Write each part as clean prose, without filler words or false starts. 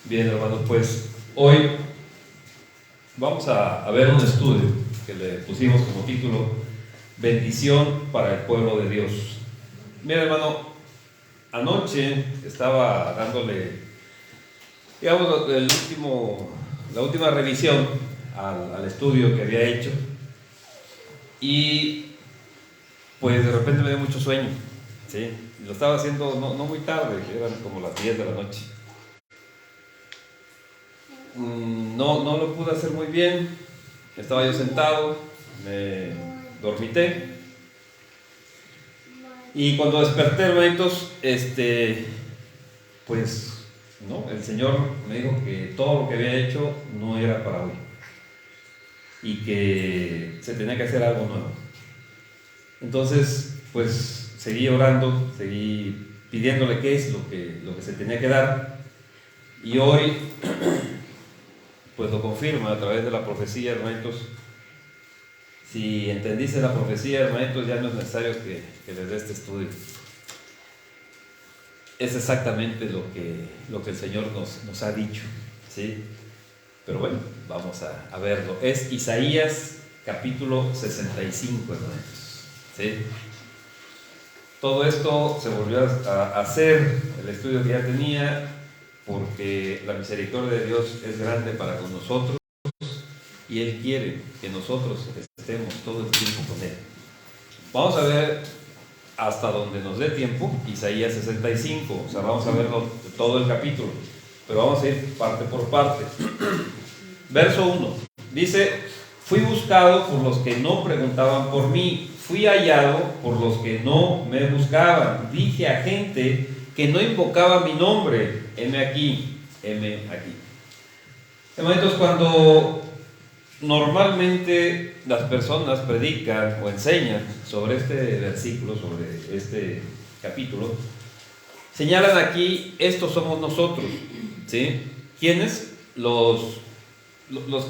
Bien, hermanos, pues hoy vamos a ver un estudio que le pusimos como título Bendición para el pueblo de Dios. Mira, hermano, anoche estaba dándole, digamos, la última revisión al estudio que había hecho y pues de repente me dio mucho sueño, ¿sí? Lo estaba haciendo no muy tarde, eran como las 10 de la noche. No lo pude hacer muy bien. Estaba yo sentado, me dormité y cuando desperté, hermanitos, pues no, el Señor me dijo que todo lo que había hecho no era para hoy y que se tenía que hacer algo nuevo. Entonces, pues seguí orando, seguí pidiéndole qué es lo que se tenía que dar, y hoy pues lo confirma a través de la profecía, hermanitos. Si entendiste la profecía, hermanitos, ya no es necesario que les dé este estudio. Es exactamente lo que el Señor nos ha dicho, ¿sí? Pero bueno, vamos a verlo. Es Isaías capítulo 65, hermanitos, ¿sí? Todo esto se volvió a hacer, el estudio que ya tenía, porque la misericordia de Dios es grande para con nosotros y Él quiere que nosotros estemos todo el tiempo con Él. Vamos a ver hasta donde nos dé tiempo Isaías 65, o sea, vamos a verlo todo el capítulo, pero vamos a ir parte por parte. Verso 1 dice: fui buscado por los que no preguntaban por mí, fui hallado por los que no me buscaban. Dije a gente que no invocaba mi nombre: heme aquí, heme aquí. Hermanitos, cuando normalmente las personas predican o enseñan sobre este versículo, sobre este capítulo, señalan aquí: estos somos nosotros, ¿sí? ¿Quiénes? Los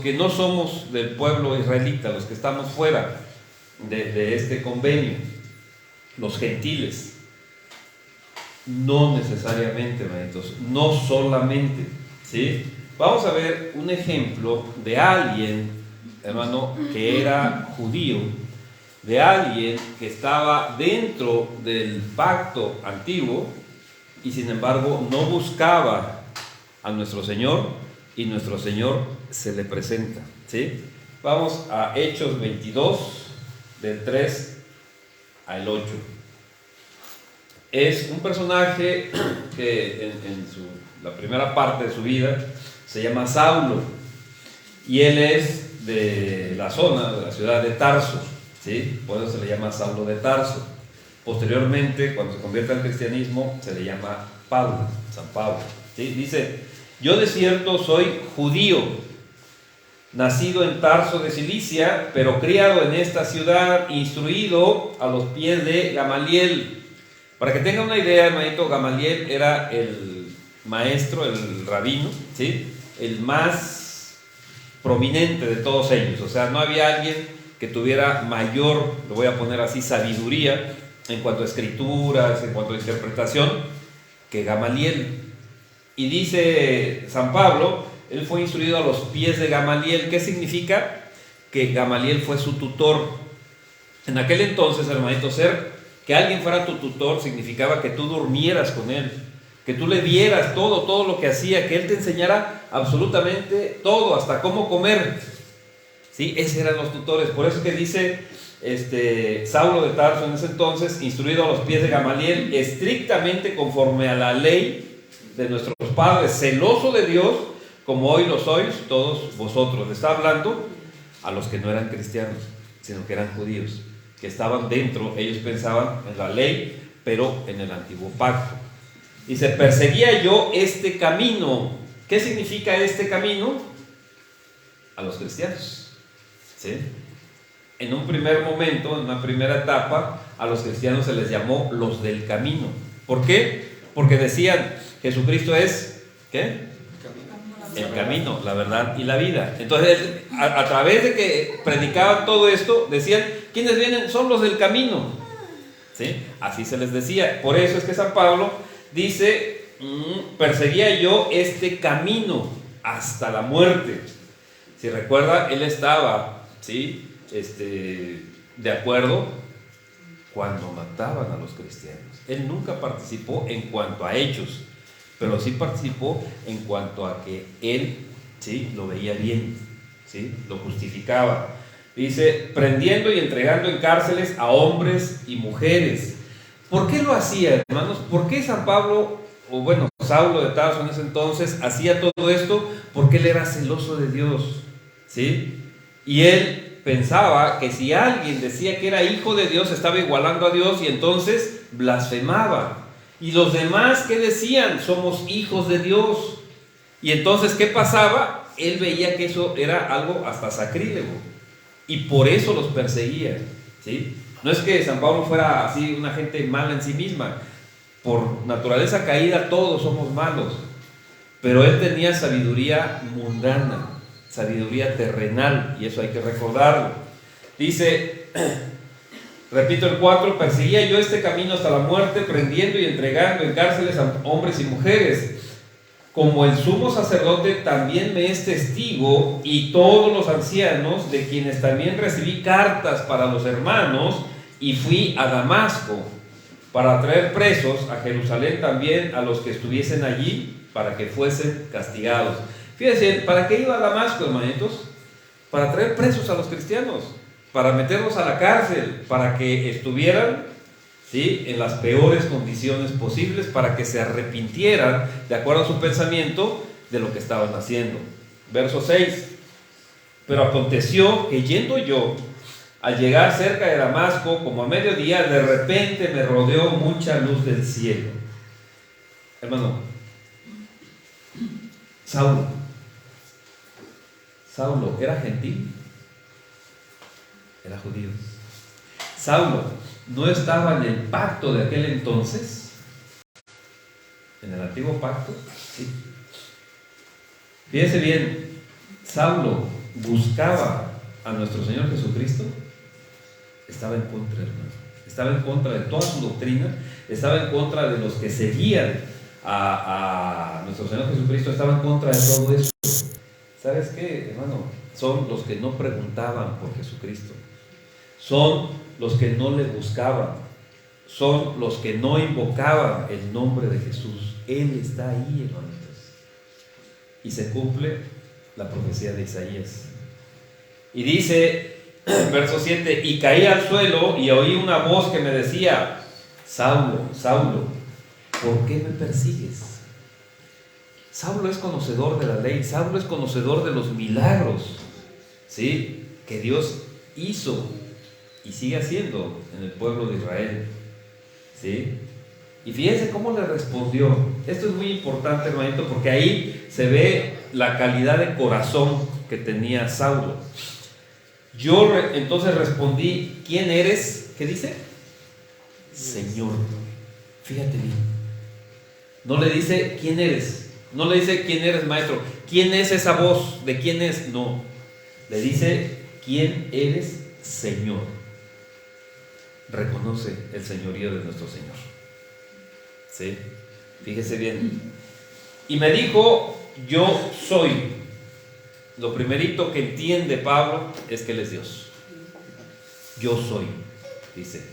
que no somos del pueblo israelita, los que estamos fuera de este convenio, los gentiles. No necesariamente, hermanitos, no solamente, ¿sí? Vamos a ver un ejemplo de alguien, hermano, que era judío, de alguien que estaba dentro del pacto antiguo y sin embargo no buscaba a nuestro Señor, y nuestro Señor se le presenta, ¿sí? Vamos a Hechos 22, del 3 al 8. Es un personaje que en la primera parte de su vida se llama Saulo, y él es de la zona, de la ciudad de Tarso, ¿sí? Por eso se le llama Saulo de Tarso. Posteriormente, cuando se convierte al cristianismo, se le llama Pablo, San Pablo, ¿sí? Dice: yo de cierto soy judío, nacido en Tarso de Cilicia, pero criado en esta ciudad, instruido a los pies de Gamaliel. Para que tengan una idea, hermanito, Gamaliel era el maestro, el rabino, ¿sí? El más prominente de todos ellos. O sea, no había alguien que tuviera mayor, lo voy a poner así, sabiduría en cuanto a escrituras, en cuanto a interpretación, que Gamaliel. Y dice San Pablo, él fue instruido a los pies de Gamaliel. ¿Qué significa? Que Gamaliel fue su tutor. En aquel entonces, hermanito, que alguien fuera tu tutor significaba que tú durmieras con él, que tú le dieras todo lo que hacía, que él te enseñara absolutamente todo, hasta cómo comer, ¿sí? Esos eran los tutores. Por eso que dice Saulo de Tarso en ese entonces, instruido a los pies de Gamaliel, estrictamente conforme a la ley de nuestros padres, celoso de Dios, como hoy lo sois todos vosotros. Le está hablando a los que no eran cristianos, sino que eran judíos, que estaban dentro. Ellos pensaban en la ley, pero en el antiguo pacto. Dice: perseguía yo este camino. ¿Qué significa este camino? A los cristianos, ¿sí? En un primer momento, en una primera etapa, a los cristianos se les llamó los del camino. ¿Por qué? Porque decían: Jesucristo es, ¿qué? El camino, la verdad y la vida. Entonces, a través de que predicaban todo esto, decían: ¿quiénes vienen? Son los del camino, ¿sí? Así se les decía. Por eso es que San Pablo dice: perseguía yo este camino hasta la muerte. Si recuerda, él estaba, ¿sí? De acuerdo cuando mataban a los cristianos. Él nunca participó en cuanto a hechos, pero sí participó en cuanto a que él, ¿sí?, lo veía bien, ¿sí?, lo justificaba. Dice, prendiendo y entregando en cárceles a hombres y mujeres. ¿Por qué lo hacía, hermanos? ¿Por qué San Pablo, o bueno, Saulo de Tarso en ese entonces, hacía todo esto? Porque él era celoso de Dios, ¿sí? Y él pensaba que si alguien decía que era hijo de Dios, estaba igualando a Dios, y entonces blasfemaba. Y los demás, ¿qué decían? Somos hijos de Dios. Y entonces, ¿qué pasaba? Él veía que eso era algo hasta sacrílego, y por eso los perseguía, ¿sí? No es que San Pablo fuera así una gente mala en sí misma. Por naturaleza caída todos somos malos, pero él tenía sabiduría mundana, sabiduría terrenal, y eso hay que recordarlo. Dice, repito el 4, perseguía yo este camino hasta la muerte, prendiendo y entregando en cárceles a hombres y mujeres. Como el sumo sacerdote también me es testigo, y todos los ancianos, de quienes también recibí cartas para los hermanos, y fui a Damasco para traer presos a Jerusalén también a los que estuviesen allí, para que fuesen castigados. Fíjense, ¿para qué iba a Damasco, hermanitos? Para traer presos a los cristianos, para meterlos a la cárcel, para que estuvieran, ¿sí?, en las peores condiciones posibles, para que se arrepintieran de acuerdo a su pensamiento de lo que estaban haciendo. Verso 6. Pero aconteció que yendo yo, al llegar cerca de Damasco, como a mediodía, de repente me rodeó mucha luz del cielo. Hermano, Saulo era gentil, era judío. Saulo no estaba en el pacto de aquel entonces, en el antiguo pacto, ¿sí? Fíjese bien, Saulo buscaba a nuestro Señor Jesucristo, estaba en contra, hermano. Estaba en contra de toda su doctrina, estaba en contra de los que seguían a nuestro Señor Jesucristo, estaba en contra de todo eso. ¿Sabes qué, hermano? Son los que no preguntaban por Jesucristo, son los que no le buscaban, son los que no invocaban el nombre de Jesús. Él está ahí, hermanitos, y se cumple la profecía de Isaías. Y dice, verso 7, y caí al suelo y oí una voz que me decía, Saulo, Saulo, ¿por qué me persigues? Saulo es conocedor de la ley, Saulo es conocedor de los milagros, ¿sí?, que Dios hizo y sigue haciendo en el pueblo de Israel, ¿sí? Y fíjense cómo le respondió. Esto es muy importante, hermanito, porque ahí se ve la calidad de corazón que tenía Saulo. Yo entonces respondí, ¿quién eres? ¿Qué dice? Señor. Fíjate bien. No le dice, ¿quién eres? No le dice, ¿quién eres, maestro? ¿Quién es esa voz? ¿De quién es? No. Le dice, ¿quién eres, Señor? Reconoce el señorío de nuestro Señor, ¿sí? Fíjese bien. Y me dijo, yo soy. Lo primerito que entiende Pablo es que Él es Dios. Yo soy, dice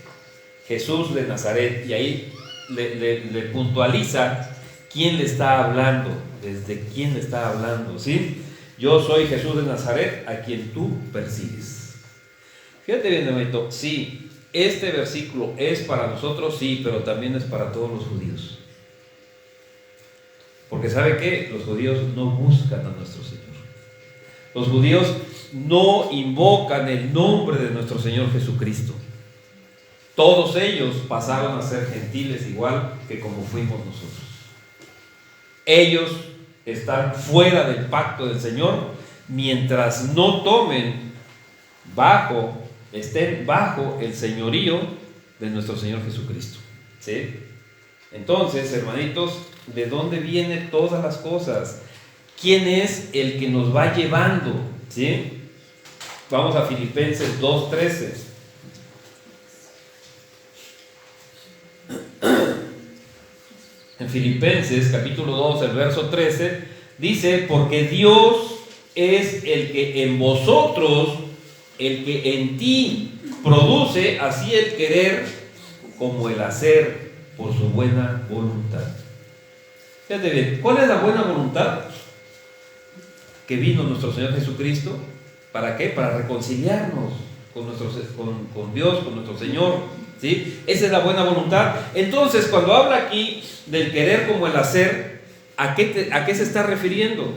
Jesús de Nazaret. Y ahí le puntualiza quién le está hablando, desde quién le está hablando, ¿sí? Yo soy Jesús de Nazaret, a quien tú persigues. Fíjate bien, hermanito, sí, este versículo es para nosotros, sí, pero también es para todos los judíos. Porque ¿sabe qué? Los judíos no buscan a nuestro Señor. Los judíos no invocan el nombre de nuestro Señor Jesucristo. Todos ellos pasaron a ser gentiles igual que como fuimos nosotros. Ellos están fuera del pacto del Señor mientras no estén bajo el señorío de nuestro Señor Jesucristo, ¿sí? Entonces, hermanitos, ¿de dónde vienen todas las cosas? ¿Quién es el que nos va llevando? ¿Sí? Vamos a Filipenses 2:13. en Filipenses capítulo 2, el verso 13, dice, porque Dios es el que en vosotros, el que en ti produce así el querer como el hacer por su buena voluntad. Fíjate bien, ¿cuál es la buena voluntad? Que vino nuestro Señor Jesucristo, ¿para qué? Para reconciliarnos con Dios, con nuestro Señor, ¿sí? Esa es la buena voluntad. Entonces, cuando habla aquí del querer como el hacer, ¿a qué se está refiriendo?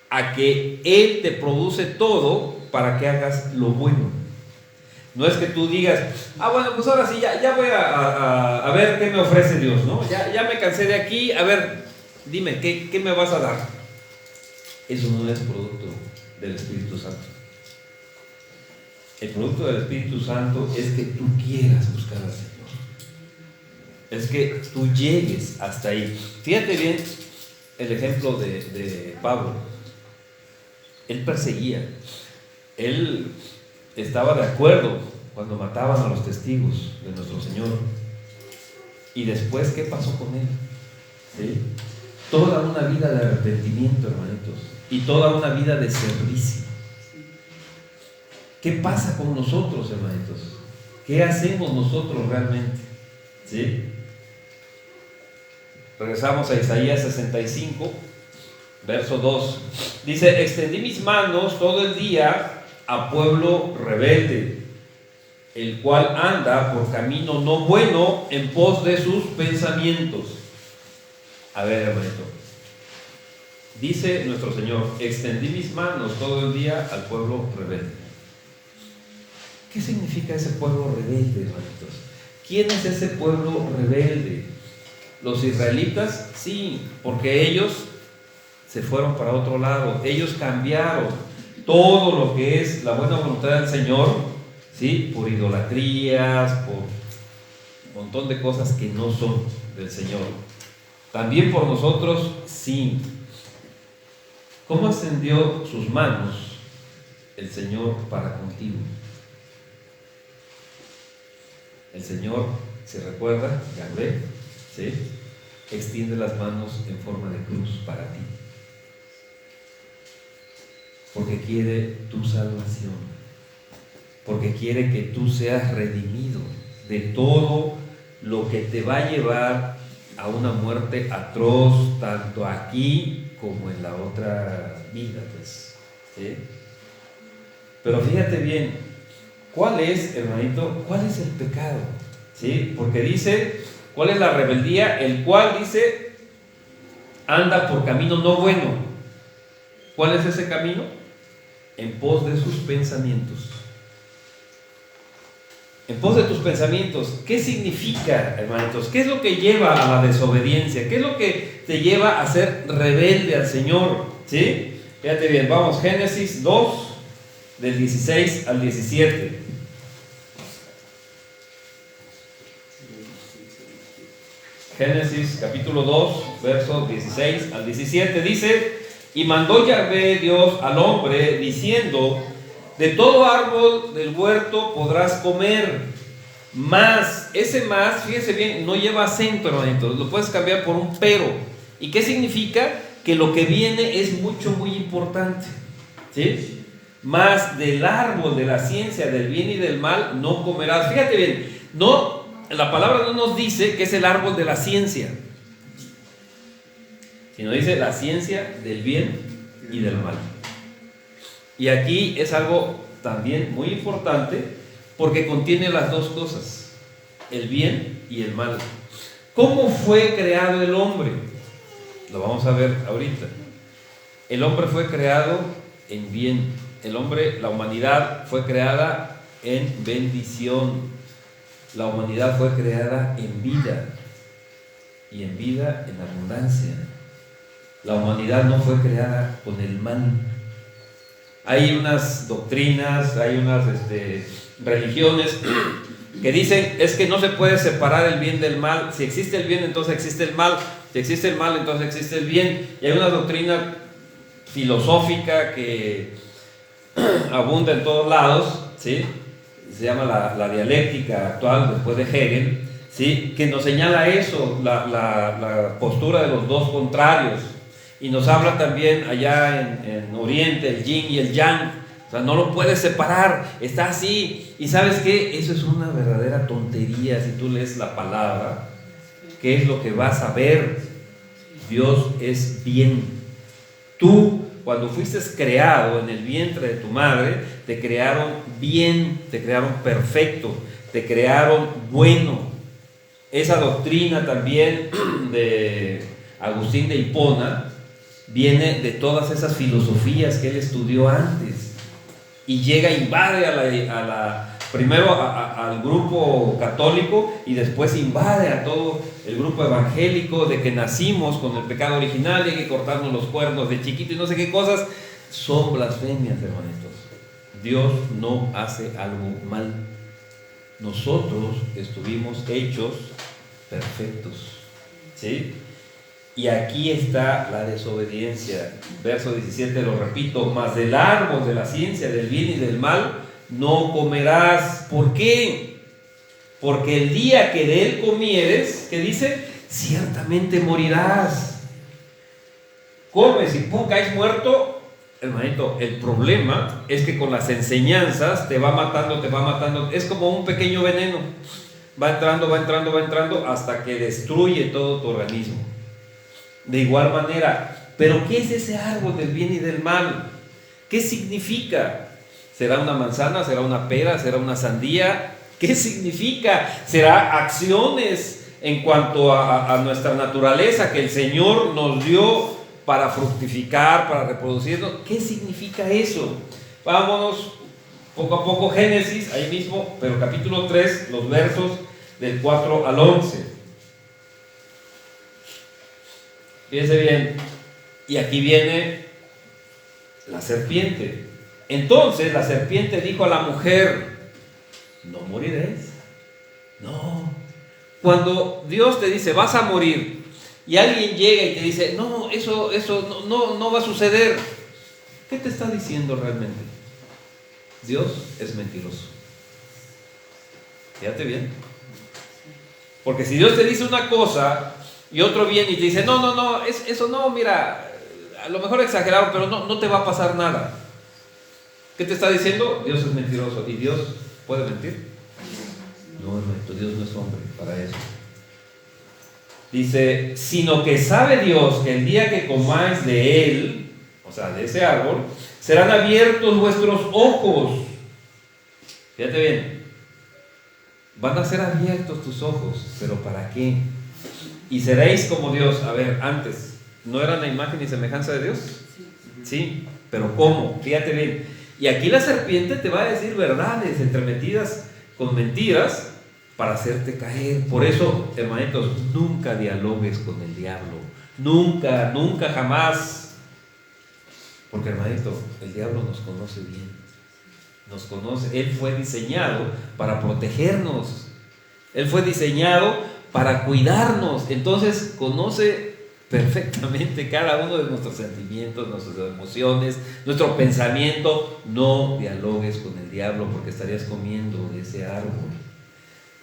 A que Él te produce todo para que hagas lo bueno. No es que tú digas, bueno, pues ahora sí, ya voy a ver qué me ofrece Dios, ¿no? Ya me cansé de aquí, a ver, dime, ¿qué me vas a dar? Eso no es producto del Espíritu Santo. El producto del Espíritu Santo es que tú quieras buscar al Señor. Es que tú llegues hasta ahí. Fíjate bien el ejemplo de Pablo. Él perseguía. Él estaba de acuerdo cuando mataban a los testigos de nuestro Señor. Y después, ¿qué pasó con él? ¿Sí? Toda una vida de arrepentimiento, hermanitos, y toda una vida de servicio. ¿Qué pasa con nosotros, hermanitos? ¿Qué hacemos nosotros realmente? ¿Sí? Regresamos a Isaías 65, verso 2. Dice, extendí mis manos todo el día a pueblo rebelde, el cual anda por camino no bueno en pos de sus pensamientos. A ver, hermanito, dice nuestro Señor, extendí mis manos todo el día al pueblo rebelde. ¿Qué significa ese pueblo rebelde, hermanitos? ¿Quién es ese pueblo rebelde? ¿Los israelitas? Sí, porque ellos se fueron para otro lado, ellos cambiaron todo lo que es la buena voluntad del Señor, ¿sí? Por idolatrías, por un montón de cosas que no son del Señor. También por nosotros, sí. ¿Cómo extendió sus manos el Señor para contigo? El Señor, ¿se recuerda? Yahvé, ¿sí? Extiende las manos en forma de cruz para ti. Porque quiere tu salvación. Porque quiere que tú seas redimido de todo lo que te va a llevar a una muerte atroz, tanto aquí como en la otra vida, pues, ¿sí? Pero fíjate bien, ¿cuál es, hermanito? ¿Cuál es el pecado? ¿Sí? Porque dice, ¿cuál es la rebeldía? El cual dice, anda por camino no bueno. ¿Cuál es ese camino? En pos de sus pensamientos. En pos de tus pensamientos. ¿Qué significa, hermanitos? ¿Qué es lo que lleva a la desobediencia? ¿Qué es lo que te lleva a ser rebelde al Señor? ¿Sí? Fíjate bien, vamos, Génesis 2, del 16 al 17. Génesis capítulo 2, versos 16 al 17, dice, y mandó Yahvé Dios al hombre, diciendo, de todo árbol del huerto podrás comer, mas, ese más, fíjense bien, no lleva acento, hermanitos, lo puedes cambiar por un pero. ¿Y qué significa? Que lo que viene es muy importante, ¿sí? Mas del árbol de la ciencia del bien y del mal no comerás. Fíjate bien, no, la palabra no nos dice que es el árbol de la ciencia, sino dice la ciencia del bien y del mal. Y aquí es algo también muy importante porque contiene las dos cosas, el bien y el mal. ¿Cómo fue creado el hombre? Lo vamos a ver ahorita. El hombre fue creado en bien. El hombre, la humanidad fue creada en bendición. La humanidad fue creada en vida, y en vida en abundancia. La humanidad no fue creada con el mal. Hay unas doctrinas, hay unas religiones que dicen, es que no se puede separar el bien del mal. Si existe el bien, entonces existe el mal. Si existe el mal, entonces existe el bien. Y hay una doctrina filosófica que abunda en todos lados, ¿sí? Se llama la dialéctica actual, después de Hegel, ¿sí? Que nos señala eso, la postura de los dos contrarios. Y nos habla también allá en Oriente, el yin y el yang. O sea, no lo puedes separar, está así. Y ¿sabes qué? Eso es una verdadera tontería si tú lees la palabra. ¿Qué es lo que vas a ver? Dios es bien. Tú, cuando fuiste creado en el vientre de tu madre, te crearon bien, te crearon perfecto, te crearon bueno. Esa doctrina también de Agustín de Hipona viene de todas esas filosofías que él estudió antes y llega, invade primero al grupo católico y después invade a todo el grupo evangélico, de que nacimos con el pecado original y hay que cortarnos los cuernos de chiquito y no sé qué cosas. Son blasfemias, hermanitos. Dios no hace algo mal. Nosotros estuvimos hechos perfectos, ¿sí? Y aquí está la desobediencia. Verso 17, lo repito: mas del árbol de la ciencia del bien y del mal no comerás. ¿Por qué? Porque el día que de él comieres, ¿qué dice? Ciertamente morirás. Comes y pum, caes muerto. Hermanito, el problema es que con las enseñanzas te va matando, te va matando. Es como un pequeño veneno. Va entrando, va entrando, va entrando hasta que destruye todo tu organismo. De igual manera, ¿pero qué es ese árbol del bien y del mal? ¿Qué significa? ¿Será una manzana? ¿Será una pera? ¿Será una sandía? ¿Qué significa? ¿Será acciones en cuanto a nuestra naturaleza que el Señor nos dio para fructificar, para reproducirnos? ¿Qué significa eso? Vámonos poco a poco, Génesis, ahí mismo, pero capítulo 3, los versos del 4 al 11. Fíjense bien, y aquí viene la serpiente. Entonces la serpiente dijo a la mujer: no moriréis. No. Cuando Dios te dice vas a morir y alguien llega y te dice no, eso no va a suceder, ¿qué te está diciendo realmente? Dios es mentiroso. Fíjate bien. Porque si Dios te dice una cosa y otro viene y te dice no, eso no, mira, a lo mejor exageraron, pero no te va a pasar nada. ¿Qué te está diciendo? Dios es mentiroso. ¿Y Dios puede mentir? No, hermanito, Dios no es hombre para eso. Dice: sino que sabe Dios que el día que comáis de él, o sea, de ese árbol, serán abiertos vuestros ojos. Fíjate bien, van a ser abiertos tus ojos, pero ¿para qué? Y seréis como Dios. A ver, antes, ¿no eran la imagen y semejanza de Dios? Sí, pero ¿cómo? Fíjate bien. Y aquí la serpiente te va a decir verdades entremetidas con mentiras para hacerte caer. Por eso, hermanitos, nunca dialogues con el diablo. Nunca, nunca, jamás. Porque, hermanito, el diablo nos conoce bien. Nos conoce. Él fue diseñado para protegernos. Él fue diseñado para cuidarnos. Entonces, conoce perfectamente cada uno de nuestros sentimientos, nuestras emociones, nuestro pensamiento. No dialogues con el diablo porque estarías comiendo de ese árbol.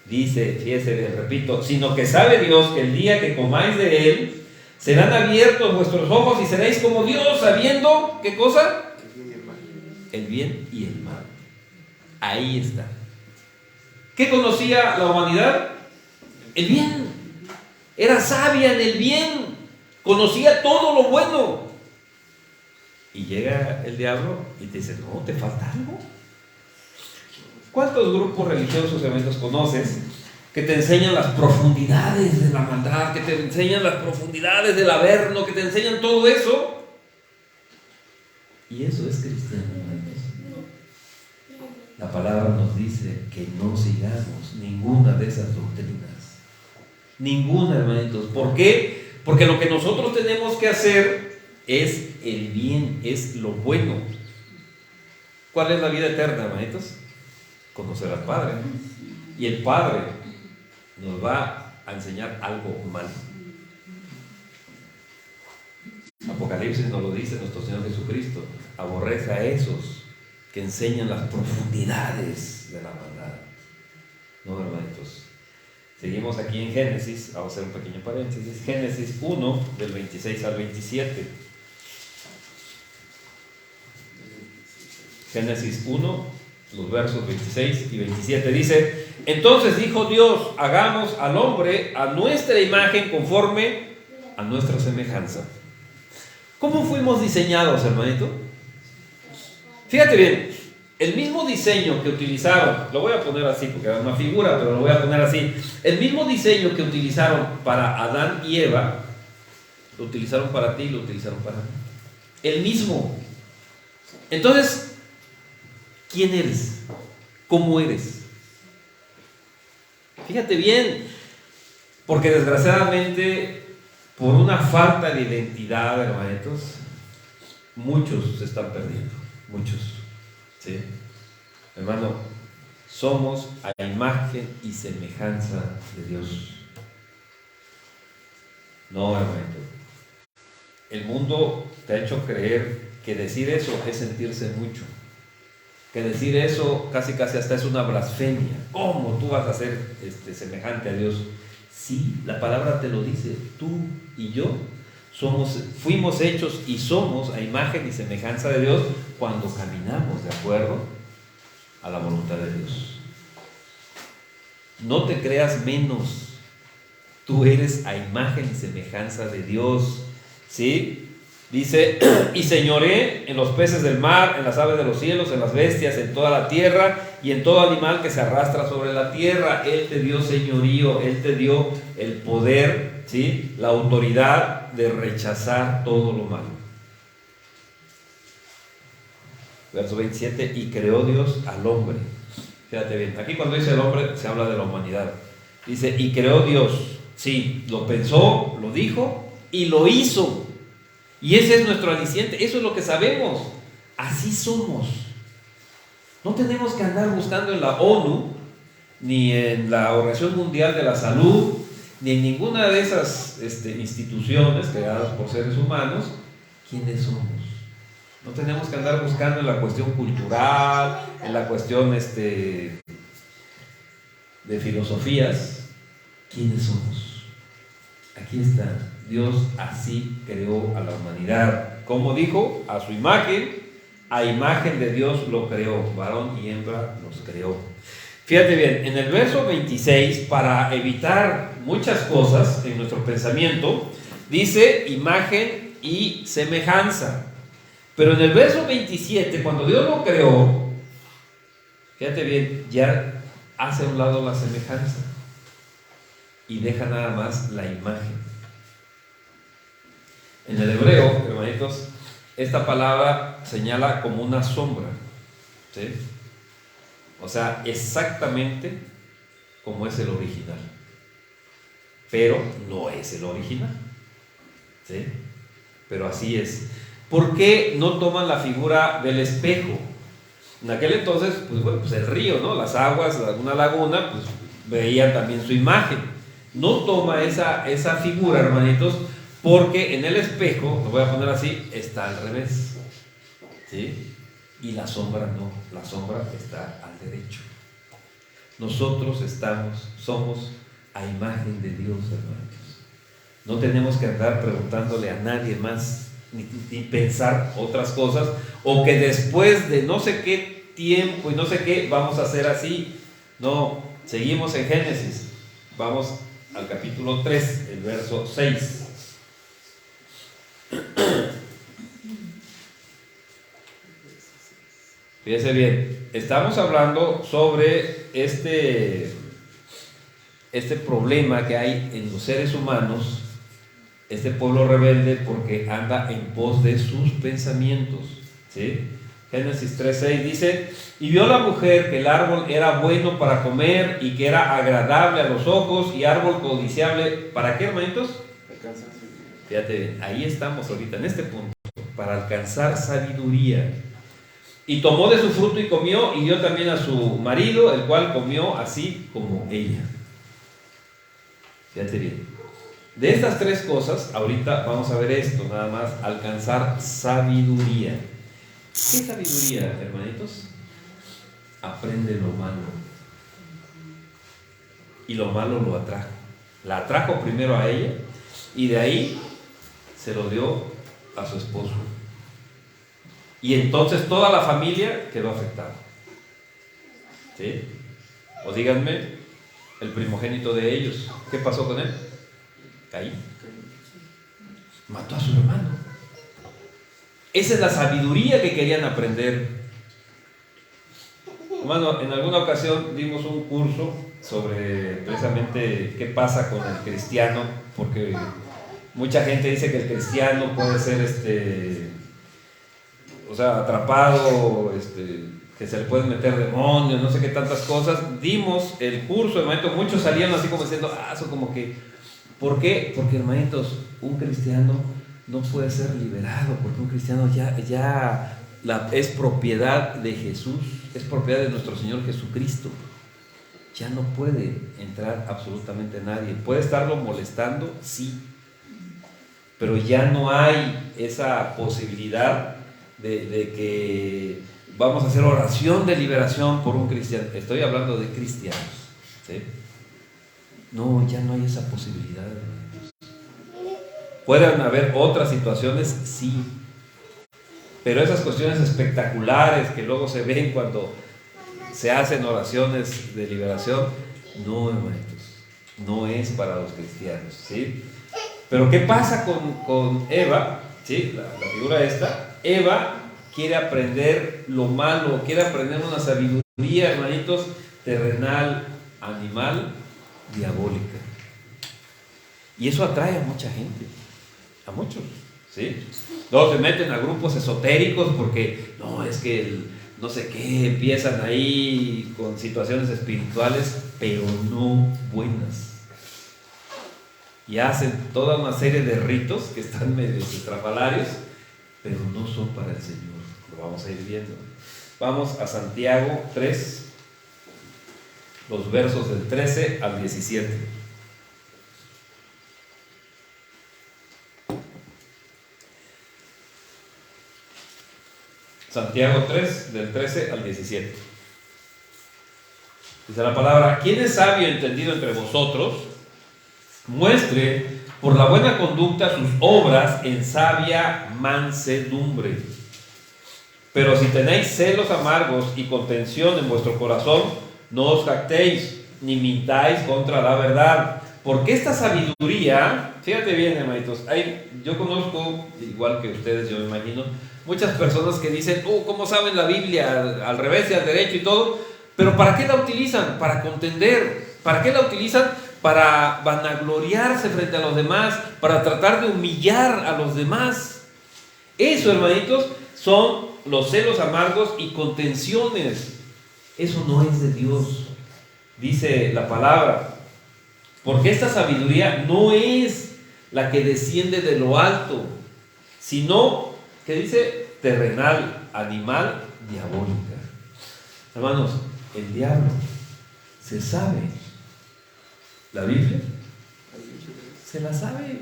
Dice, fíjese, repito: sino que sabe Dios que el día que comáis de él, serán abiertos vuestros ojos y seréis como Dios, sabiendo, ¿qué cosa? El bien y el mal. Ahí está. ¿Qué conocía la humanidad? El bien. Era sabia en el bien. Conocía todo lo bueno. Y llega el diablo y te dice: no, ¿te falta algo? ¿Cuántos grupos religiosos eventos conoces que te enseñan las profundidades de la maldad, que te enseñan las profundidades del averno, que te enseñan todo eso? Y eso es cristiano, hermanos. La palabra nos dice que no sigamos ninguna de esas doctrinas. Ninguna, hermanitos. ¿Por qué? Porque lo que nosotros tenemos que hacer es el bien, es lo bueno. ¿Cuál es la vida eterna, hermanitos? Conocer al Padre. Y el Padre nos va a enseñar algo malo. Apocalipsis nos lo dice nuestro Señor Jesucristo: aborrece a esos que enseñan las profundidades de la maldad. No, hermanitos. Seguimos aquí en Génesis, vamos a hacer un pequeño paréntesis. Génesis 1, del 26 al 27. Génesis 1, los versos 26 y 27. Dice: entonces dijo Dios, hagamos al hombre a nuestra imagen, conforme a nuestra semejanza. ¿Cómo fuimos diseñados, hermanito? Fíjate bien, el mismo diseño que utilizaron, lo voy a poner así porque era una figura, pero lo voy a poner así. El mismo diseño que utilizaron para Adán y Eva, lo utilizaron para ti y lo utilizaron para mí. El mismo. Entonces, ¿quién eres? ¿Cómo eres? Fíjate bien, porque desgraciadamente, por una falta de identidad, hermanitos, muchos se están perdiendo. Muchos. ¿Sí? Hermano, somos a imagen y semejanza de Dios. No, hermanito. El mundo te ha hecho creer que decir eso es sentirse mucho. Que decir eso casi hasta es una blasfemia. ¿Cómo tú vas a ser semejante a Dios? Sí, la palabra te lo dice. Tú y yo fuimos hechos y somos a imagen y semejanza de Dios cuando caminamos de acuerdo a la voluntad de Dios. No te creas menos. Tú eres a imagen y semejanza de Dios. ¿Sí? Dice: y señoré en los peces del mar, en las aves de los cielos, en las bestias, en toda la tierra y en todo animal que se arrastra sobre la tierra. Él te dio señorío, Él te dio el poder, ¿sí? La autoridad de rechazar todo lo malo. Verso 27, y creó Dios al hombre. Fíjate bien, aquí cuando dice el hombre se habla de la humanidad. Dice: y creó Dios. Sí, lo pensó, lo dijo y lo hizo. Y ese es nuestro aliciente, eso es lo que sabemos. Así somos. No tenemos que andar buscando en la ONU, ni en la Organización Mundial de la Salud, ni en ninguna de esas instituciones creadas por seres humanos, quiénes somos. No tenemos que andar buscando en la cuestión cultural, en la cuestión de filosofías, quiénes somos. Aquí está. Dios así creó a la humanidad. Como dijo, a su imagen, a imagen de Dios lo creó, varón y hembra los creó. Fíjate bien, en el verso 26, para evitar muchas cosas en nuestro pensamiento, dice imagen y semejanza. Pero en el verso 27, cuando Dios lo creó, fíjate bien, ya hace a un lado la semejanza y deja nada más la imagen. En el hebreo, hermanitos, esta palabra señala como una sombra, ¿sí? O sea, exactamente como es el original, pero no es el original, ¿sí? Pero así es. ¿Por qué no toman la figura del espejo? En aquel entonces, pues el río, ¿no? Las aguas, alguna laguna, pues veían también su imagen. No toma esa figura, hermanitos, porque en el espejo, lo voy a poner así, está al revés, ¿sí? Y la sombra no, la sombra está al derecho. Nosotros somos a imagen de Dios, hermanos. No tenemos que andar preguntándole a nadie más, ni pensar otras cosas, o que después de no sé qué tiempo y no sé qué, vamos a hacer así. No, seguimos en Génesis. Vamos al capítulo 3, el verso 6. Fíjense bien, estamos hablando sobre este problema que hay en los seres humanos, este pueblo rebelde, porque anda en pos de sus pensamientos, ¿sí? Génesis 3:6 dice: y vio la mujer que el árbol era bueno para comer y que era agradable a los ojos y árbol codiciable. ¿Para qué, hermanitos? Fíjate bien, ahí estamos ahorita en este punto, para alcanzar sabiduría. Y tomó de su fruto y comió, y dio también a su marido, el cual comió así como ella. Fíjate bien. De estas tres cosas, ahorita vamos a ver esto, nada más, alcanzar sabiduría. ¿Qué sabiduría, hermanitos? Aprende lo malo y lo malo lo atrajo. La atrajo primero a ella y de ahí se lo dio a su esposo. Y entonces toda la familia quedó afectada. ¿Sí? O díganme, el primogénito de ellos, ¿qué pasó con él? Caín. Mató a su hermano. Esa es la sabiduría que querían aprender. Hermano, en alguna ocasión dimos un curso sobre precisamente qué pasa con el cristiano, porque mucha gente dice que el cristiano puede ser atrapado, que se le pueden meter demonios, no sé qué tantas cosas. Dimos el curso, hermanitos, muchos salían así como diciendo, eso como que, ¿por qué? Porque, hermanitos, un cristiano no puede ser liberado, porque un cristiano es propiedad de Jesús, es propiedad de nuestro Señor Jesucristo. Ya no puede entrar absolutamente nadie. Puede estarlo molestando, sí, pero ya no hay esa posibilidad de que vamos a hacer oración de liberación por un cristiano. Estoy hablando de cristianos, ¿sí? No, ya no hay esa posibilidad. Pueden haber otras situaciones, sí, pero esas cuestiones espectaculares que luego se ven cuando se hacen oraciones de liberación, no, hermanitos, no es para los cristianos, ¿sí? Pero ¿qué pasa con Eva? ¿Sí? La figura esta. Eva quiere aprender lo malo, quiere aprender una sabiduría, hermanitos, terrenal, animal, diabólica. Y eso atrae a mucha gente, a muchos, ¿sí? Luego se meten a grupos esotéricos porque, no, es que no sé qué, empiezan ahí con situaciones espirituales, pero no buenas. Y hacen toda una serie de ritos que están medio estrafalarios, pero no son para el Señor. Lo vamos a ir viendo. Vamos a Santiago 3, los versos del 13 al 17. Santiago 3, del 13 al 17. Dice la palabra: ¿quién es sabio y entendido entre vosotros? Muestre por la buena conducta sus obras en sabia mansedumbre. Pero si tenéis celos amargos y contención en vuestro corazón, no os jactéis, ni mintáis contra la verdad. Porque esta sabiduría, fíjate bien, hermanitos, yo conozco, igual que ustedes, yo me imagino, muchas personas que dicen, ¿cómo saben la Biblia? Al revés y al derecho y todo. Pero ¿para qué la utilizan? Para contender. ¿Para qué la utilizan? Para vanagloriarse frente a los demás, para tratar de humillar a los demás. Eso, hermanitos, son los celos amargos y contenciones. Eso no es de Dios, dice la palabra. Porque esta sabiduría no es la que desciende de lo alto, sino, ¿qué dice? Terrenal, animal, diabólica. Hermanos, el diablo se sabe la Biblia, se la sabe,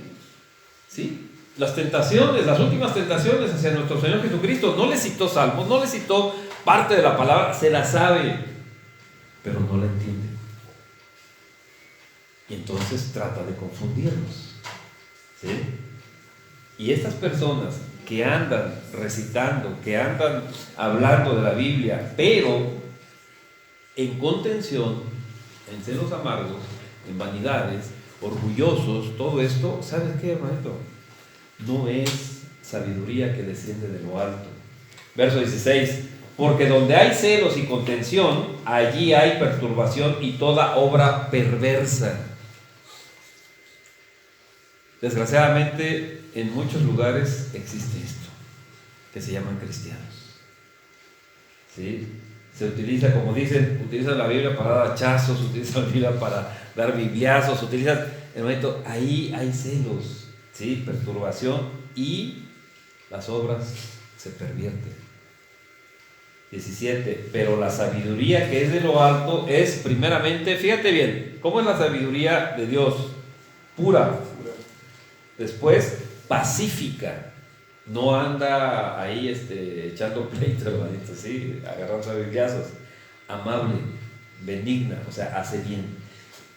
¿sí? Las tentaciones, las últimas tentaciones hacia nuestro Señor Jesucristo, no le citó salmos, no le citó parte de la palabra, se la sabe, pero no la entiende. Y entonces trata de confundirnos, ¿sí? Y estas personas que andan recitando, que andan hablando de la Biblia, pero en contención, en celos amargos, en vanidades, orgullosos, todo esto, ¿sabes qué, hermanito? No es sabiduría que desciende de lo alto. Verso 16: porque donde hay celos y contención, allí hay perturbación y toda obra perversa. Desgraciadamente, en muchos lugares existe esto, que se llaman cristianos, ¿sí? Se utiliza, como dicen, utilizan la Biblia para dar hachazos, utilizan la Biblia para dar bibliazos, hermanito, ahí hay celos, ¿sí? Perturbación, y las obras se pervierten. 17, pero la sabiduría que es de lo alto es primeramente, fíjate bien, ¿cómo es la sabiduría de Dios? Pura. Después, pacífica. No anda ahí echando pleito, hermanito, ¿sí? Agarrándose a bibliazos. Amable, benigna, o sea, hace bien.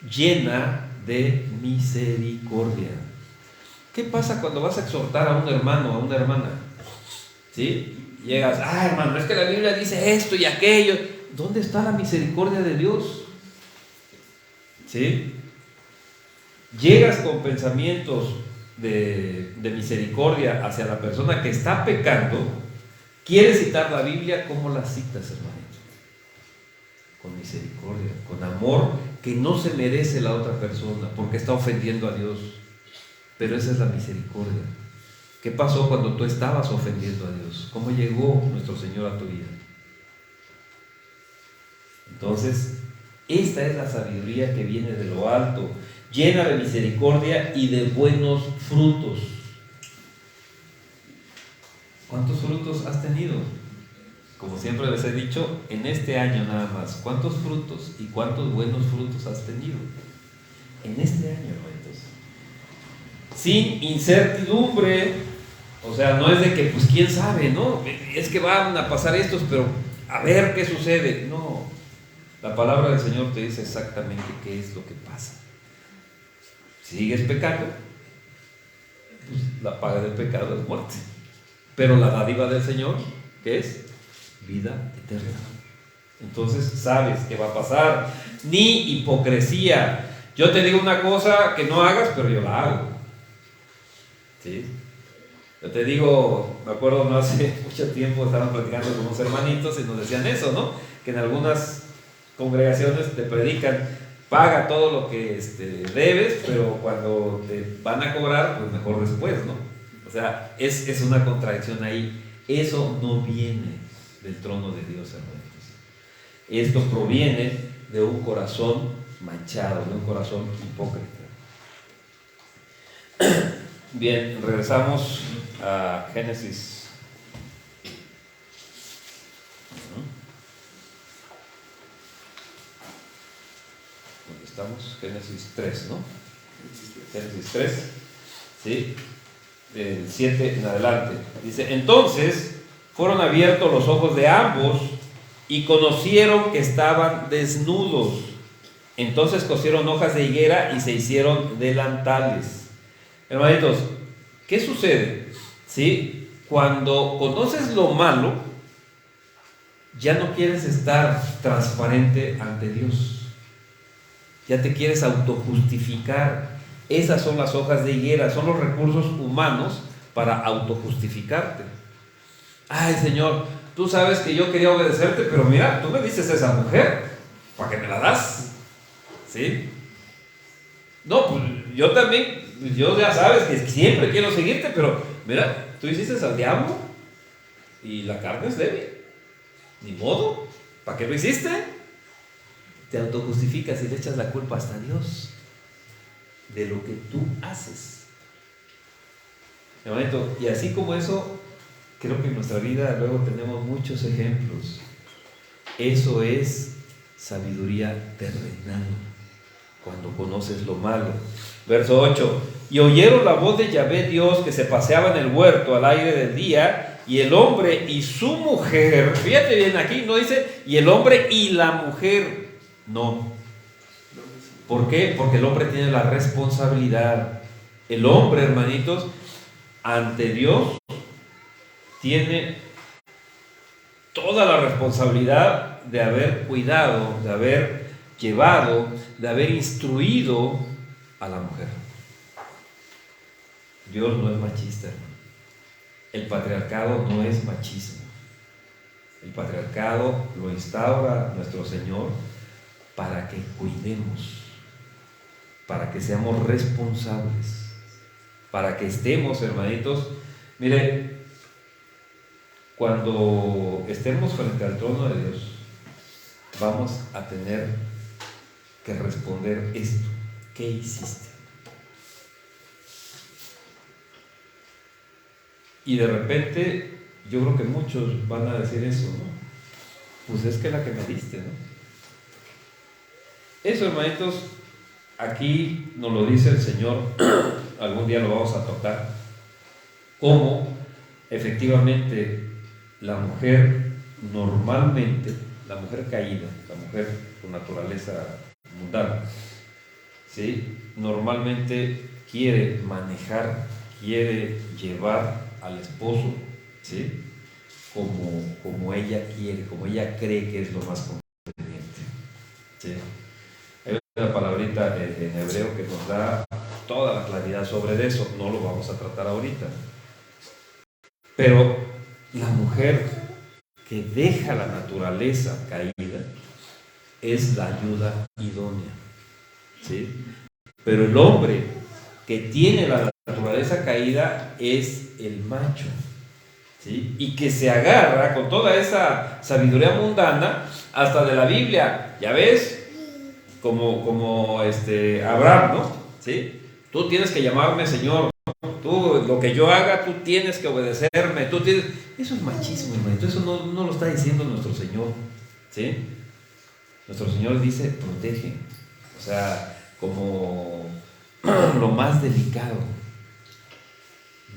llena de misericordia. ¿Qué pasa cuando vas a exhortar a un hermano, a una hermana? ¿Sí? Llegas, hermano, es que la Biblia dice esto y aquello. ¿Dónde está la misericordia de Dios? ¿Sí? Llegas con pensamientos de misericordia hacia la persona que está pecando. ¿Quieres citar la Biblia? ¿Cómo la citas, hermanito? Con misericordia, con amor que no se merece la otra persona porque está ofendiendo a Dios. Pero esa es la misericordia. ¿Qué pasó cuando tú estabas ofendiendo a Dios? ¿Cómo llegó nuestro Señor a tu vida? Entonces, esta es la sabiduría que viene de lo alto, llena de misericordia y de buenos frutos. ¿Cuántos frutos has tenido? Como siempre les he dicho, en este año nada más, ¿cuántos frutos y cuántos buenos frutos has tenido? En este año, hermanitos. Sin incertidumbre, o sea, no es de que, pues quién sabe, ¿no? Es que van a pasar estos, pero a ver qué sucede. No, la palabra del Señor te dice exactamente qué es lo que pasa. Sigues pecando, pues la paga del pecado es muerte. Pero la dádiva del Señor, ¿qué es? Vida eterna. Entonces sabes qué va a pasar. Ni hipocresía. Yo te digo una cosa que no hagas, pero yo la hago. ¿Sí? Yo te digo, me acuerdo no hace mucho tiempo estaban platicando con unos hermanitos y nos decían eso, ¿no? Que en algunas congregaciones te predican, paga todo lo que debes, pero cuando te van a cobrar, pues mejor después, ¿no? O sea, es una contradicción ahí. Eso no viene del trono de Dios, hermanos. Esto proviene de un corazón manchado, de un corazón hipócrita. Bien, regresamos a Génesis. ¿Dónde estamos? Génesis 3, ¿no? Génesis 3, ¿sí? Del 7 en adelante. Dice, entonces fueron abiertos los ojos de ambos y conocieron que estaban desnudos. Entonces cosieron hojas de higuera y se hicieron delantales. Hermanitos, ¿qué sucede? ¿Sí? Cuando conoces lo malo, ya no quieres estar transparente ante Dios. Ya te quieres autojustificar. Esas son las hojas de higuera, son los recursos humanos para autojustificarte. Ay, Señor, tú sabes que yo quería obedecerte, pero mira, tú me dices esa mujer, ¿para qué me la das? ¿Sí? No, pues yo también, yo ya sabes que siempre quiero seguirte, pero mira, tú hiciste al diablo y la carne es débil. Ni modo, ¿para qué lo hiciste? Te autojustificas y le echas la culpa hasta a Dios de lo que tú haces. Hermanito, y así como eso, creo que en nuestra vida luego tenemos muchos ejemplos. Eso es sabiduría terrenal, cuando conoces lo malo. Verso 8, y oyeron la voz de Yahvé Dios que se paseaba en el huerto al aire del día, y el hombre y su mujer, fíjate bien, aquí no dice, y el hombre y la mujer, no. ¿Por qué? Porque el hombre tiene la responsabilidad. El hombre, hermanitos, ante Dios, tiene toda la responsabilidad de haber cuidado, de haber llevado, de haber instruido a la mujer. Dios no es machista, hermano. El patriarcado no es machismo. El patriarcado lo instaura nuestro Señor para que cuidemos, para que seamos responsables, para que estemos, hermanitos. Mire, cuando estemos frente al trono de Dios, vamos a tener que responder esto: ¿qué hiciste? Y de repente, yo creo que muchos van a decir eso, ¿no? Pues es que la que me diste, ¿no? Eso, hermanitos, aquí nos lo dice el Señor, algún día lo vamos a tocar, cómo efectivamente la mujer normalmente, la mujer caída, la mujer con naturaleza mundana, ¿sí? Normalmente quiere manejar, quiere llevar al esposo, ¿sí? Como ella quiere, como ella cree que es lo más conveniente, ¿sí? Hay una palabrita en hebreo que nos da toda la claridad sobre eso, no lo vamos a tratar ahorita. Pero la mujer que deja la naturaleza caída es la ayuda idónea, ¿sí? Pero el hombre que tiene la naturaleza caída es el macho, ¿sí? Y que se agarra con toda esa sabiduría mundana hasta de la Biblia, ya ves, como Abraham, ¿no? ¿Sí? Tú tienes que llamarme Señor, tú, lo que yo haga, tú tienes que obedecerme, tú tienes... Eso es machismo, hermanito, eso no lo está diciendo nuestro Señor, ¿sí? Nuestro Señor dice, protege, o sea, como lo más delicado.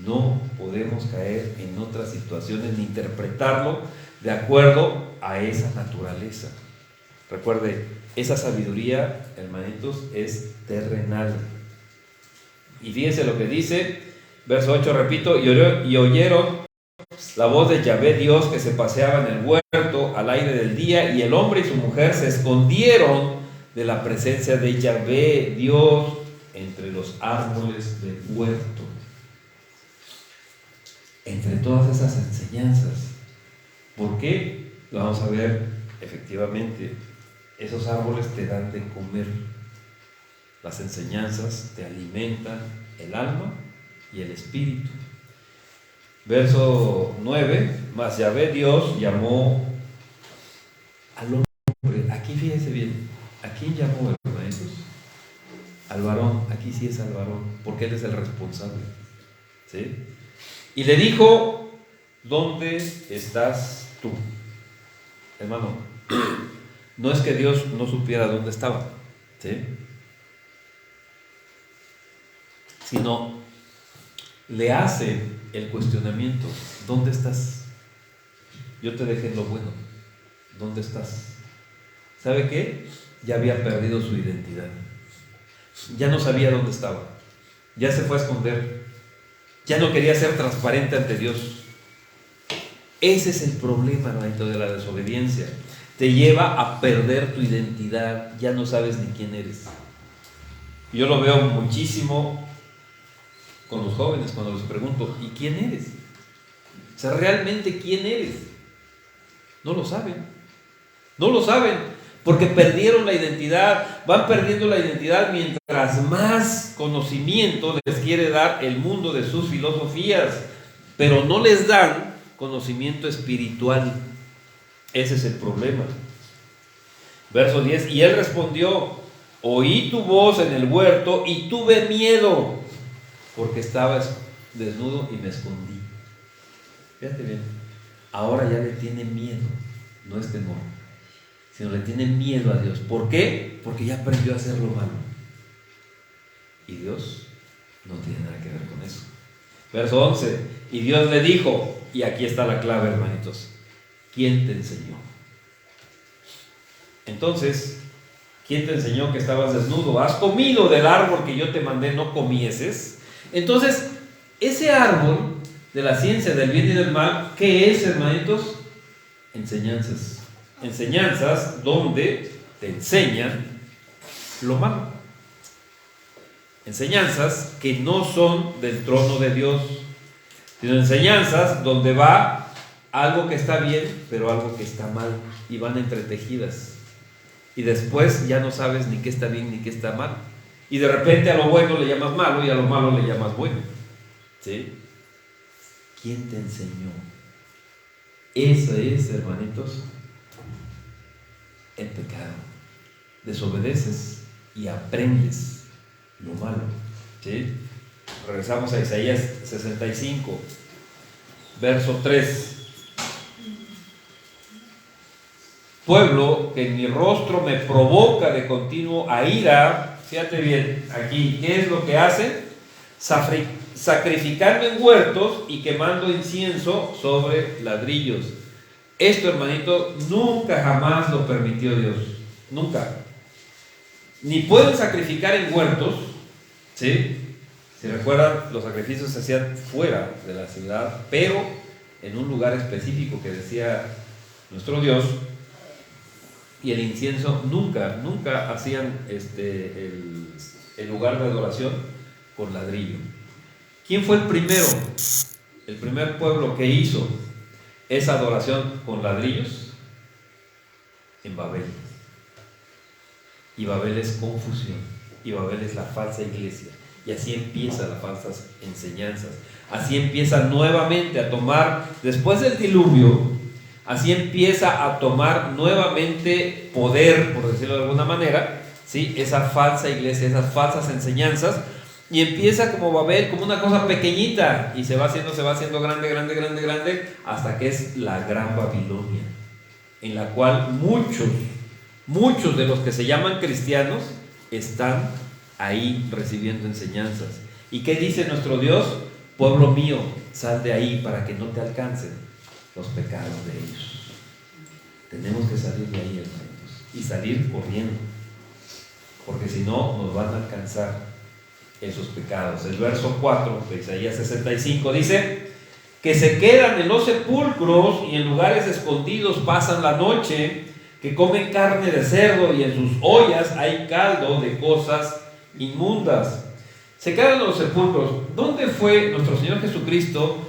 No podemos caer en otras situaciones ni interpretarlo de acuerdo a esa naturaleza. Recuerde, esa sabiduría, hermanitos, es terrenal. Y fíjense lo que dice, verso 8, repito, y oyeron la voz de Yahvé Dios que se paseaba en el huerto al aire del día, y el hombre y su mujer se escondieron de la presencia de Yahvé Dios entre los árboles del huerto. Entre todas esas enseñanzas, ¿por qué? Lo vamos a ver efectivamente. Esos árboles te dan de comer. Las enseñanzas te alimentan el alma y el espíritu. Verso 9, mas Yahvé Dios llamó al hombre. Aquí fíjense bien, ¿a quién llamó, hermanos? Al varón, aquí sí es al varón, porque él es el responsable, ¿sí? Y le dijo, ¿dónde estás tú? Hermano, no es que Dios no supiera dónde estaba, ¿sí? Sino le hace el cuestionamiento, ¿dónde estás? Yo te dejé en lo bueno, ¿dónde estás? ¿Sabe qué? Ya había perdido su identidad, ya no sabía dónde estaba, ya se fue a esconder, ya no quería ser transparente ante Dios. Ese es el problema, hermanito, de la desobediencia. Te lleva a perder tu identidad, ya no sabes ni quién eres. Yo lo veo muchísimo con los jóvenes cuando les pregunto, ¿y quién eres? O sea, ¿realmente quién eres? No lo saben. No lo saben, porque perdieron la identidad, van perdiendo la identidad mientras más conocimiento les quiere dar el mundo de sus filosofías, pero no les dan conocimiento espiritual. Ese es el problema. Verso 10, y él respondió, oí tu voz en el huerto y tuve miedo, porque estabas desnudo y me escondí. Fíjate bien, ahora ya le tiene miedo, no es temor, sino le tiene miedo a Dios. ¿Por qué? Porque ya aprendió a hacer lo malo. Y Dios no tiene nada que ver con eso. Verso 11, y Dios le dijo, y aquí está la clave, hermanitos, ¿quién te enseñó? Entonces, ¿quién te enseñó que estabas desnudo? ¿Has comido del árbol que yo te mandé no comieses? Entonces, ese árbol de la ciencia del bien y del mal, ¿qué es, hermanitos? Enseñanzas. Enseñanzas donde te enseñan lo malo. Enseñanzas que no son del trono de Dios, sino enseñanzas donde va algo que está bien, pero algo que está mal, y van entretejidas. Y después ya no sabes ni qué está bien ni qué está mal. Y de repente a lo bueno le llamas malo y a lo malo le llamas bueno. ¿Sí? ¿Quién te enseñó? Eso es, hermanitos, el pecado. Desobedeces y aprendes lo malo. ¿Sí? Regresamos a Isaías 65, verso 3. Pueblo que en mi rostro me provoca de continuo a ira. Fíjate bien, aquí, ¿qué es lo que hacen? Sacrificando en huertos y quemando incienso sobre ladrillos. Esto, hermanito, nunca jamás lo permitió Dios. Nunca. ni pueden sacrificar en huertos, ¿sí? Si recuerdan, los sacrificios se hacían fuera de la ciudad, pero en un lugar específico que decía nuestro Dios, y el incienso nunca hacían el lugar de adoración con ladrillo. ¿Quién fue el primero? El primer pueblo que hizo esa adoración con ladrillos, en Babel. Y Babel es confusión, y Babel es la falsa iglesia, y así empiezan las falsas enseñanzas. Así empieza nuevamente a tomar, después del diluvio, así empieza a tomar nuevamente poder, por decirlo de alguna manera, ¿sí? Esa falsa iglesia, esas falsas enseñanzas, y empieza como Babel, como una cosa pequeñita, y se va haciendo grande, hasta que es la gran Babilonia, en la cual muchos de los que se llaman cristianos están ahí recibiendo enseñanzas. ¿Y qué dice nuestro Dios? Pueblo mío, sal de ahí para que no te alcancen los pecados de ellos. Tenemos que salir de ahí, hermanos, y salir corriendo, porque si no nos van a alcanzar esos pecados. El verso 4 de Isaías 65 dice: que se quedan en los sepulcros y en lugares escondidos pasan la noche, que comen carne de cerdo y en sus ollas hay caldo de cosas inmundas. Se quedan en los sepulcros. ¿Dónde fue nuestro Señor Jesucristo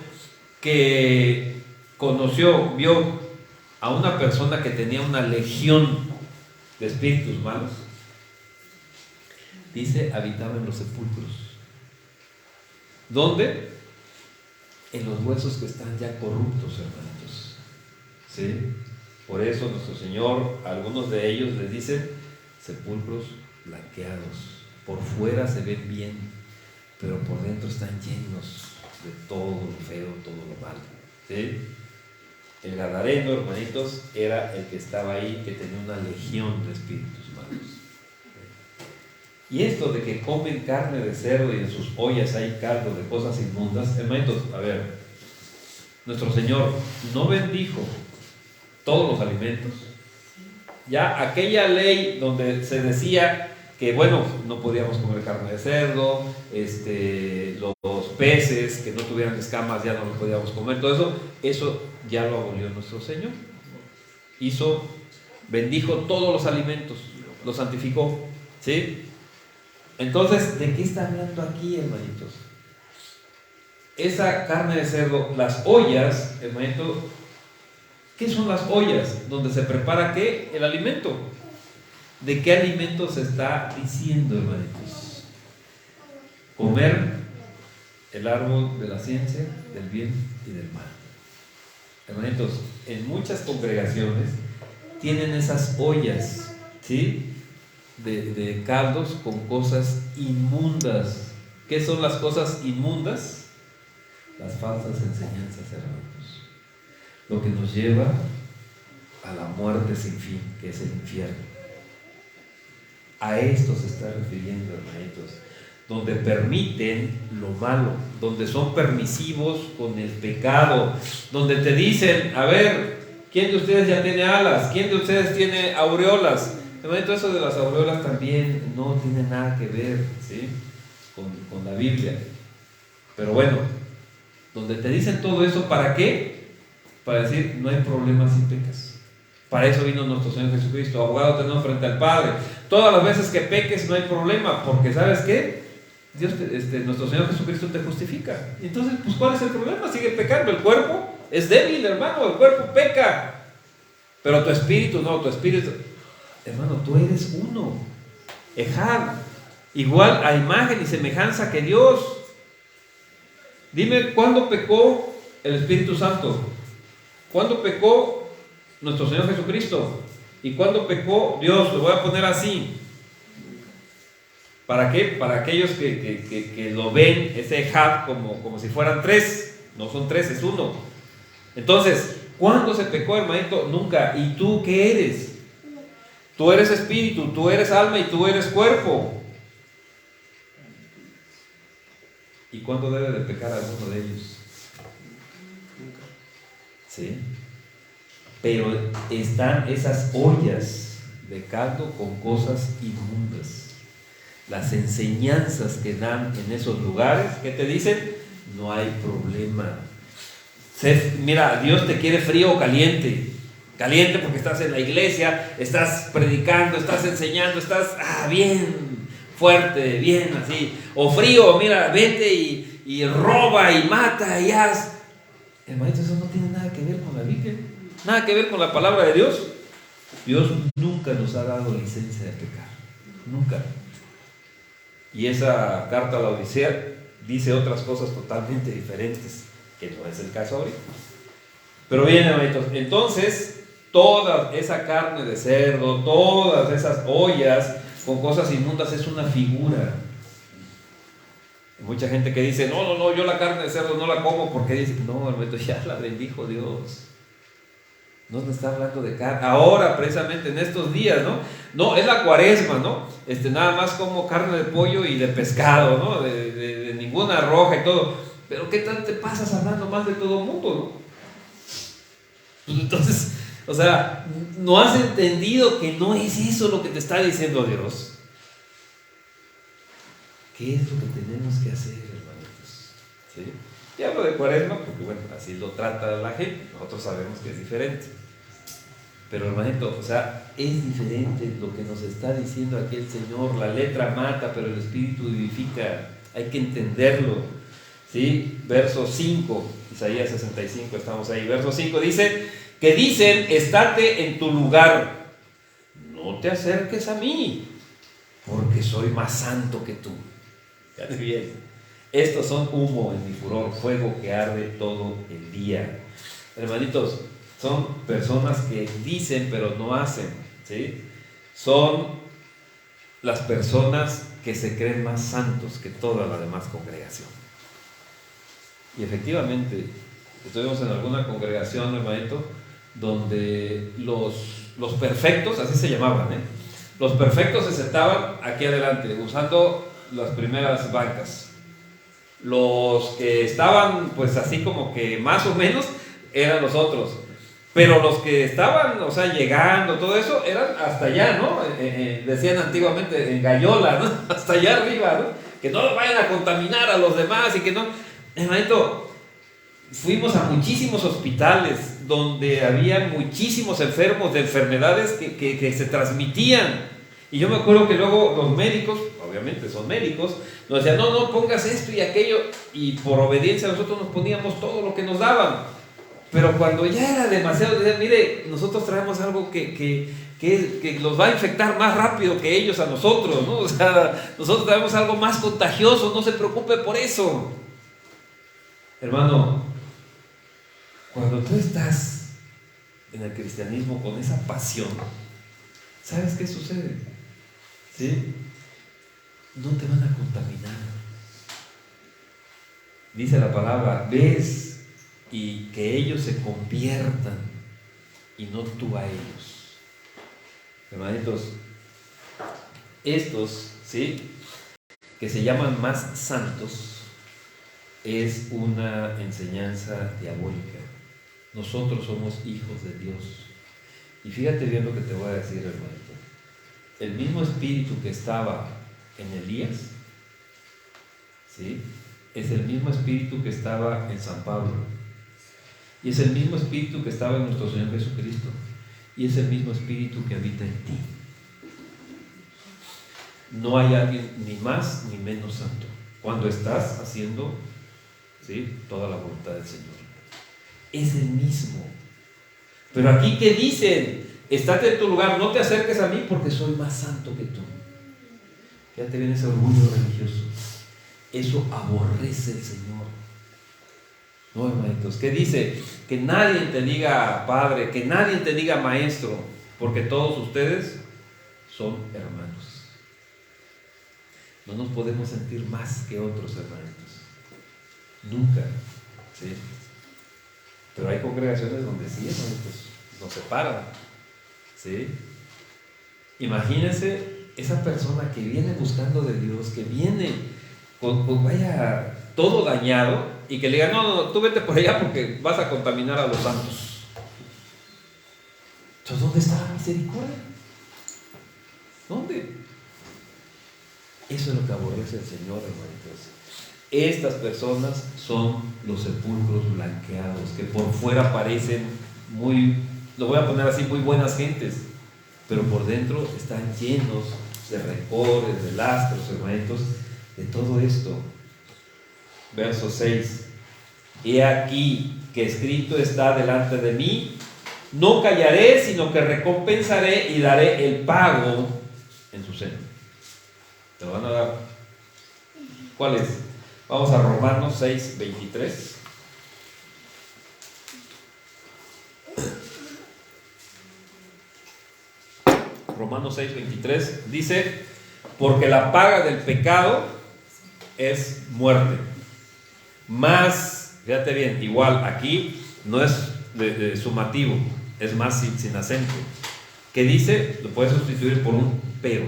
que vio a una persona que tenía una legión de espíritus malos? Dice, habitaba en los sepulcros. ¿Dónde? En los huesos que están ya corruptos, hermanos. ¿Sí? Por eso nuestro Señor, a algunos de ellos les dicen sepulcros blanqueados. Por fuera se ven bien, pero por dentro están llenos de todo lo feo, todo lo malo. ¿Sí? El gadareno, hermanitos, era el que estaba ahí, que tenía una legión de espíritus malos. Y esto de que comen carne de cerdo y en sus ollas hay caldo de cosas inmundas, hermanitos, a ver, nuestro Señor no bendijo todos los alimentos. Ya aquella ley donde se decía que, bueno, no podíamos comer carne de cerdo, los peces que no tuvieran escamas ya no los podíamos comer, todo eso ya lo abolió nuestro Señor. Bendijo todos los alimentos, los santificó, ¿sí? Entonces, ¿de qué está hablando aquí, hermanitos? Esa carne de cerdo, las ollas, hermanito, ¿qué son las ollas? Donde se prepara ¿qué? El alimento. ¿De qué alimento se está diciendo, hermanitos? Comer el árbol de la ciencia, del bien y del mal. Hermanitos, en muchas congregaciones tienen esas ollas, ¿sí? De caldos con cosas inmundas. ¿Qué son las cosas inmundas? Las falsas enseñanzas, hermanos. Lo que nos lleva a la muerte sin fin, que es el infierno. A esto se está refiriendo, hermanitos. Donde permiten lo malo, donde son permisivos con el pecado, donde te dicen, a ver, ¿quién de ustedes ya tiene alas? ¿Quién de ustedes tiene aureolas? Hermanito, eso de las aureolas también no tiene nada que ver, ¿sí? con la Biblia. Pero bueno, donde te dicen todo eso, ¿para qué? Para decir, no hay problema si pecas. Para eso vino nuestro Señor Jesucristo. Abogado tenemos frente al Padre. Todas las veces que peques no hay problema, porque ¿sabes qué? Nuestro Señor Jesucristo te justifica. Entonces, pues, ¿cuál es el problema? Sigue pecando. El cuerpo es débil, hermano. El cuerpo peca. Pero tu espíritu no, tu espíritu... Hermano, tú eres uno. Ejad, igual a imagen y semejanza que Dios. Dime, ¿cuándo pecó el Espíritu Santo? ¿Cuándo pecó nuestro Señor Jesucristo? ¿Y cuándo pecó Dios? Lo voy a poner así. ¿Para qué? Para aquellos que lo ven, ese ejad, como si fueran tres. No son tres, es uno. Entonces, ¿cuándo se pecó, hermanito? Nunca. ¿Y tú qué eres? Tú eres espíritu, tú eres alma y tú eres cuerpo. ¿Y cuándo debe de pecar alguno de ellos? ¿Sí? Pero están esas ollas de caldo con cosas inmundas. Las enseñanzas que dan en esos lugares, ¿qué te dicen? No hay problema. Mira, Dios te quiere frío o caliente. Caliente porque estás en la iglesia, estás predicando, estás enseñando, estás bien fuerte, bien así. O frío, mira, vete y roba y mata y haz. Hermanito, eso no tiene nada que ver con la Biblia, nada que ver con la palabra de Dios. Dios nunca nos ha dado licencia de pecar, nunca. Y esa carta a la Odisea dice otras cosas totalmente diferentes, que no es el caso ahorita. Pero bien, hermanitos, entonces toda esa carne de cerdo, todas esas ollas con cosas inmundas es una figura. Hay mucha gente que dice, no, yo la carne de cerdo no la como porque dice, no, hermanito, ya la bendijo Dios. No nos está hablando de carne. Ahora, precisamente en estos días, ¿no? No, es la cuaresma, ¿no? Nada más como carne de pollo y de pescado, ¿no? De ninguna roja y todo. Pero ¿qué tal te pasas hablando más de todo el mundo, no? Pues entonces, o sea, no has entendido que no es eso lo que te está diciendo Dios. ¿Qué es lo que tenemos que hacer, hermanitos? ¿Sí? Y hablo de cuaresma porque, bueno, así lo trata la gente. Nosotros sabemos que es diferente. Pero, hermanito, o sea, es diferente lo que nos está diciendo aquí el Señor. La letra mata, pero el Espíritu vivifica. Hay que entenderlo. ¿Sí? Verso 5, Isaías 65, estamos ahí. Verso 5 dice, que dicen, estate en tu lugar. No te acerques a mí, porque soy más santo que tú. Fíjate bien. Estos son humo en mi furor, fuego que arde todo el día. Hermanitos, son personas que dicen pero no hacen, ¿sí? Son las personas que se creen más santos que toda la demás congregación. Y efectivamente, estuvimos en alguna congregación, hermanito, donde los perfectos, así se llamaban, los perfectos se sentaban aquí adelante, usando las primeras bancas. Los que estaban pues así como que más o menos eran los otros, pero los que estaban, o sea, llegando, todo eso, eran hasta allá, ¿no? Decían antiguamente en gallola, ¿no? Hasta allá arriba, ¿no? Que no vayan a contaminar a los demás y que no. Hermanito, fuimos a muchísimos hospitales donde había muchísimos enfermos de enfermedades que se transmitían. Y yo me acuerdo que luego los médicos, obviamente son médicos, nos decían, no pongas esto y aquello, y por obediencia nosotros nos poníamos todo lo que nos daban. Pero cuando ya era demasiado, decían, mire, nosotros traemos algo que los va a infectar más rápido que ellos a nosotros, ¿no? O sea, nosotros traemos algo más contagioso, no se preocupe por eso. Hermano, cuando tú estás en el cristianismo con esa pasión, ¿sabes qué sucede? ¿Sí? No te van a contaminar. Dice la palabra, ves y que ellos se conviertan y no tú a ellos. Hermanitos, estos, ¿sí?, que se llaman más santos, es una enseñanza diabólica. Nosotros somos hijos de Dios. Y fíjate bien lo que te voy a decir, hermanito. El mismo espíritu que estaba en Elías, ¿sí?, es el mismo espíritu que estaba en San Pablo. Y es el mismo espíritu que estaba en nuestro Señor Jesucristo. Y es el mismo espíritu que habita en ti. No hay alguien ni más ni menos santo cuando estás haciendo, ¿sí?, toda la voluntad del Señor. Es el mismo. Pero aquí, ¿qué dicen? Estate en tu lugar, no te acerques a mí porque soy más santo que tú. Fíjate bien ese orgullo religioso. Eso aborrece el Señor. No, hermanitos, ¿qué dice? Que nadie te diga padre, que nadie te diga maestro, porque todos ustedes son hermanos. No nos podemos sentir más que otros, hermanitos. Nunca, ¿sí? Pero hay congregaciones donde sí, hermanitos, nos separan, ¿sí? Imagínense esa persona que viene buscando de Dios, que viene con vaya todo dañado, y que le digan, no, tú vete por allá porque vas a contaminar a los santos. Entonces, ¿dónde está la misericordia? ¿Dónde? Eso es lo que aborrece el Señor, hermanitos. Estas personas son los sepulcros blanqueados, que por fuera parecen muy, lo voy a poner así, muy buenas gentes, pero por dentro están llenos de rencores, de lastros, hermanitos, de todo esto. Verso 6. He aquí que escrito está delante de mí, no callaré, sino que recompensaré y daré el pago en su seno. Te lo van a dar. ¿Cuál es? Vamos a Romanos 6, 23. Romanos 6, 23 dice: porque la paga del pecado es muerte. Más, fíjate bien, igual aquí no es de sumativo, es más sin acento. ¿Qué dice? Lo puedes sustituir por un pero.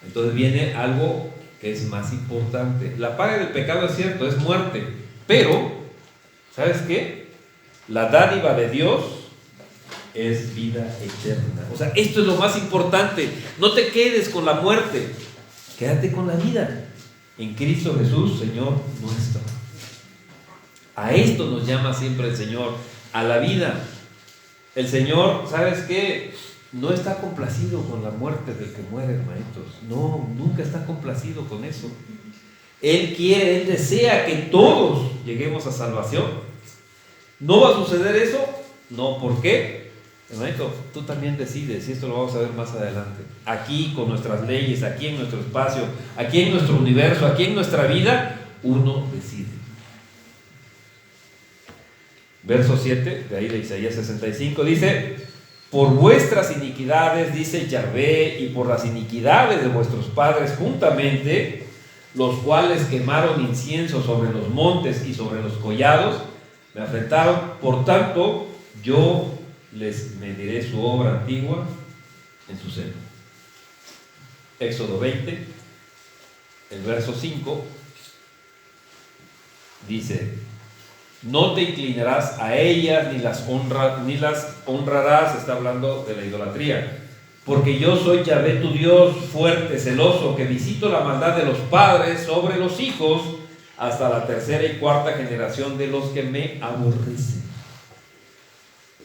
Entonces viene algo que es más importante. La paga del pecado es cierto, es muerte, pero ¿sabes qué? La dádiva de Dios es vida eterna. O sea, esto es lo más importante. No te quedes con la muerte, quédate con la vida en Cristo Jesús, Señor nuestro. A esto nos llama siempre el Señor, a la vida. El Señor, ¿sabes qué? No está complacido con la muerte del que muere, hermanitos. No, nunca está complacido con eso. Él quiere, Él desea que todos lleguemos a salvación. ¿No va a suceder eso? No, ¿por qué? Hermanito, tú también decides, y esto lo vamos a ver más adelante. Aquí, con nuestras leyes, aquí en nuestro espacio, aquí en nuestro universo, aquí en nuestra vida, uno decide. Verso 7, de ahí de Isaías 65, dice: por vuestras iniquidades, dice Yahvé, y por las iniquidades de vuestros padres juntamente, los cuales quemaron incienso sobre los montes y sobre los collados, me afrentaron. Por tanto, yo les mediré su obra antigua en su seno. Éxodo 20, el verso 5, dice: no te inclinarás a ellas, ni las honrarás. Está hablando de la idolatría. Porque yo soy Yahvé tu Dios, fuerte, celoso, que visito la maldad de los padres sobre los hijos, hasta la tercera y cuarta generación de los que me aborrecen.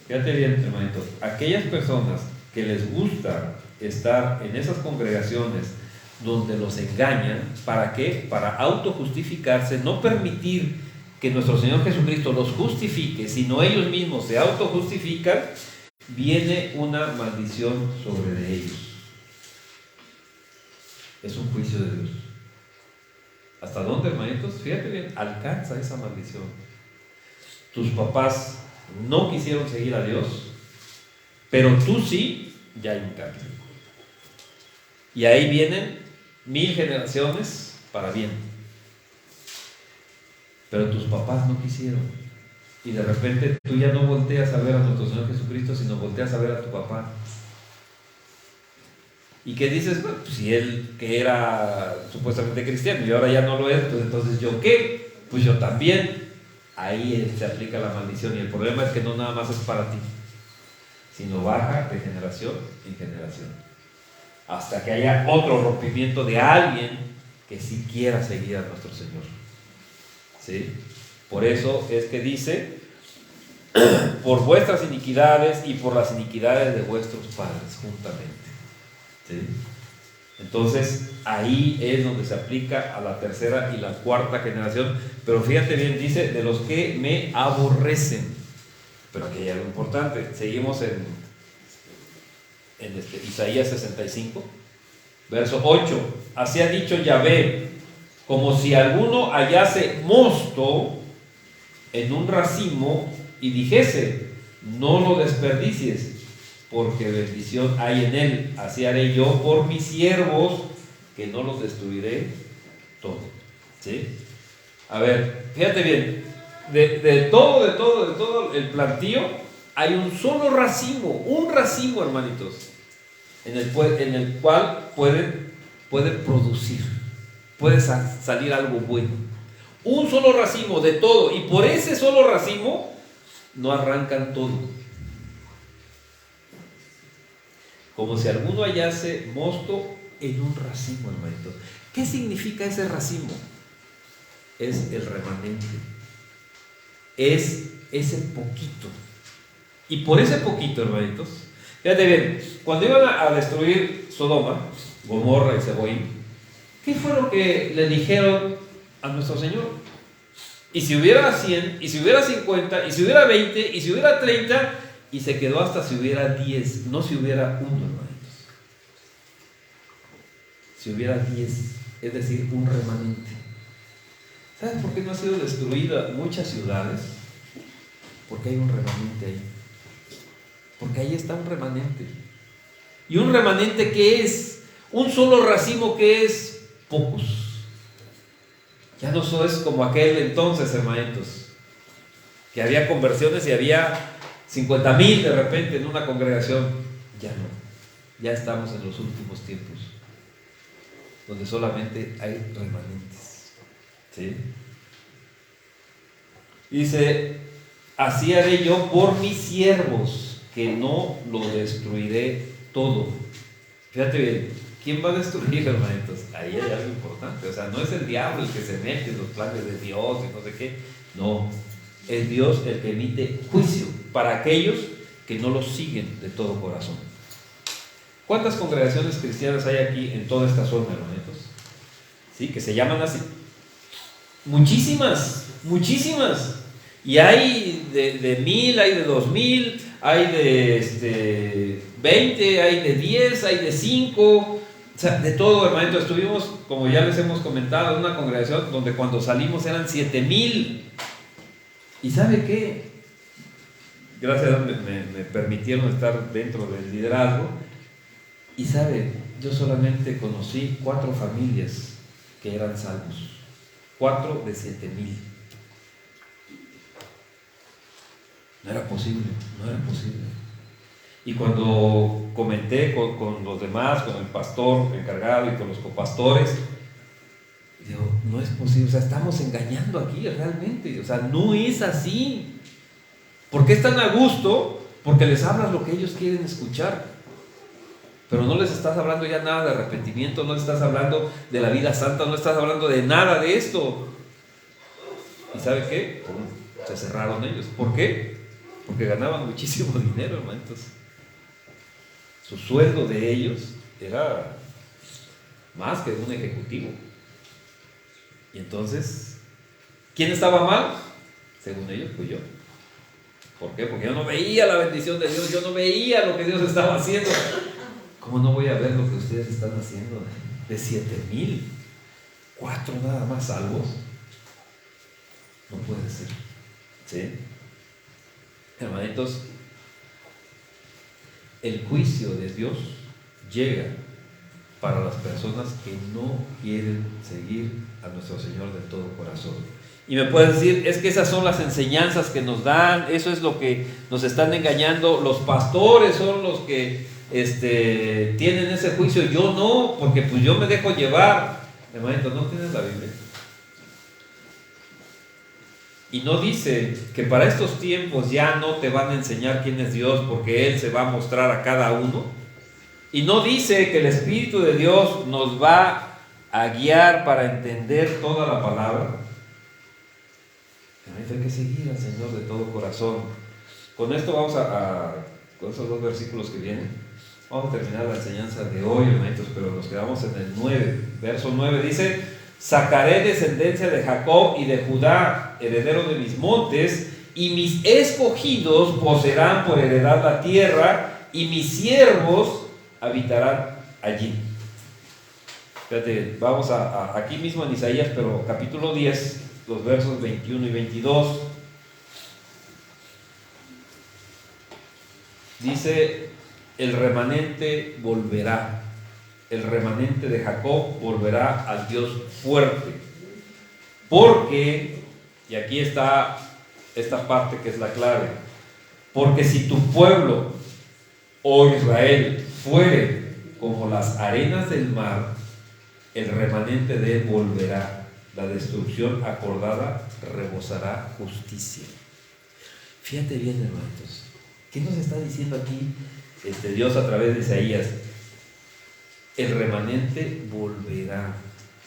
Fíjate bien, hermanito, aquellas personas que les gusta estar en esas congregaciones donde los engañan, ¿para qué? Para autojustificarse, no permitir que nuestro Señor Jesucristo los justifique, sino ellos mismos se autojustifican, viene una maldición sobre de ellos. Es un juicio de Dios. ¿Hasta dónde, hermanitos? Fíjate bien, alcanza esa maldición. Tus papás no quisieron seguir a Dios, pero tú sí, ya hay un cambio. Y ahí vienen 1000 generaciones para bien. Pero tus papás no quisieron. Y de repente tú ya no volteas a ver a nuestro Señor Jesucristo, sino volteas a ver a tu papá. Y que dices, bueno, pues si él que era supuestamente cristiano y ahora ya no lo es, pues entonces ¿yo qué? Pues yo también. Ahí se aplica la maldición, y el problema es que no nada más es para ti, sino baja de generación en generación, hasta que haya otro rompimiento de alguien que sí quiera seguir a nuestro Señor. ¿Sí? Por eso es que dice: por vuestras iniquidades y por las iniquidades de vuestros padres juntamente. ¿Sí? Entonces ahí es donde se aplica a la tercera y la cuarta generación. Pero fíjate bien, dice: de los que me aborrecen. Pero aquí hay algo importante. Seguimos en Isaías 65, verso 8. Así ha dicho Yahvé: como si alguno hallase mosto en un racimo y dijese: no lo desperdicies, porque bendición hay en él. Así haré yo por mis siervos, que no los destruiré todo. ¿Sí? A ver, fíjate bien, de todo el plantío hay un solo racimo, hermanitos, en el cual puede producir, puede salir algo bueno. Un solo racimo de todo, y por ese solo racimo no arrancan todo. como si alguno hallase mosto en un racimo, hermanito. ¿Qué significa ese racimo? Es el remanente, es ese poquito. Y por ese poquito, hermanitos, fíjate bien, cuando iban a destruir Sodoma, Gomorra y Seboim, ¿qué fue lo que le dijeron a nuestro Señor? Y si hubiera 100, y si hubiera 50, y si hubiera 20, y si hubiera 30, y se quedó hasta si hubiera 10, no si hubiera uno, hermanitos. Si hubiera 10, es decir, un remanente. ¿Sabes por qué no ha sido destruida muchas ciudades? Porque hay un remanente ahí. Porque ahí está un remanente. ¿Y un remanente qué es? Un solo racimo que es pocos. Ya no es como aquel entonces, hermanitos, que había conversiones y había 50,000 de repente en una congregación. Ya no. Ya estamos en los últimos tiempos, donde solamente hay remanentes. ¿Sí? Dice: así haré yo por mis siervos, que no lo destruiré todo. Fíjate bien, ¿quién va a destruir, hermanitos? Ahí hay algo importante. O sea, no es el diablo el que se mete en los planes de Dios y no sé qué. No, es Dios el que emite juicio para aquellos que no lo siguen de todo corazón. ¿Cuántas congregaciones cristianas hay aquí en toda esta zona, hermanitos? ¿Sí? Que se llaman así. Muchísimas, muchísimas. Y hay de 1000, hay de 2000, hay de 20, hay de 10, hay de 5, o sea, de todo, hermanito. Estuvimos, como ya les hemos comentado, en una congregación donde cuando salimos eran 7000. ¿Y sabe qué? Gracias a Dios me permitieron estar dentro del liderazgo. Y sabe, yo solamente conocí 4 familias que eran salvos. 4 de 7000. No era posible, no era posible. Y cuando comenté con los demás, con el pastor encargado y con los copastores, digo, no es posible, o sea, estamos engañando aquí realmente, o sea, no es así. ¿Por qué están a gusto? Porque les hablas lo que ellos quieren escuchar, pero no les estás hablando ya nada de arrepentimiento, no les estás hablando de la vida santa, no estás hablando de nada de esto. ¿Y sabe qué? Se cerraron ellos. ¿Por qué? Porque ganaban muchísimo dinero, hermanitos. Su sueldo de ellos era más que de un ejecutivo. Y entonces, ¿quién estaba mal? Según ellos, pues yo. ¿Por qué? Porque yo no veía la bendición de Dios, yo no veía lo que Dios estaba haciendo. ¿Cómo no voy a ver lo que ustedes están haciendo? De 7000, 4 nada más salvos. No puede ser. ¿Sí? Hermanitos, el juicio de Dios llega para las personas que no quieren seguir a nuestro Señor de todo corazón. Y me puedes decir, es que esas son las enseñanzas que nos dan, eso es lo que nos están engañando, los pastores son los que tienen ese juicio, yo no, porque pues yo me dejo llevar. Hermanito, ¿no tienes la Biblia? Y no dice que para estos tiempos ya no te van a enseñar quién es Dios, porque Él se va a mostrar a cada uno. Y no dice que el Espíritu de Dios nos va a guiar para entender toda la palabra. Hay que seguir al Señor de todo corazón. Con esto vamos con esos 2 versículos que vienen, vamos a terminar la enseñanza de hoy, hermanitos, pero nos quedamos en el 9. Verso 9 dice: sacaré descendencia de Jacob y de Judá, heredero de mis montes, y mis escogidos poseerán por heredad la tierra, y mis siervos habitarán allí. Fíjate, vamos aquí mismo en Isaías, pero capítulo 10, los versos 21 y 22. Dice: el remanente volverá. El remanente de Jacob volverá al Dios fuerte. Porque, y aquí está esta parte que es la clave, porque si tu pueblo, oh Israel, fuere como las arenas del mar, el remanente de él volverá. La destrucción acordada rebosará justicia. Fíjate bien, hermanos, ¿qué nos está diciendo aquí? Dios a través de Isaías, el remanente volverá.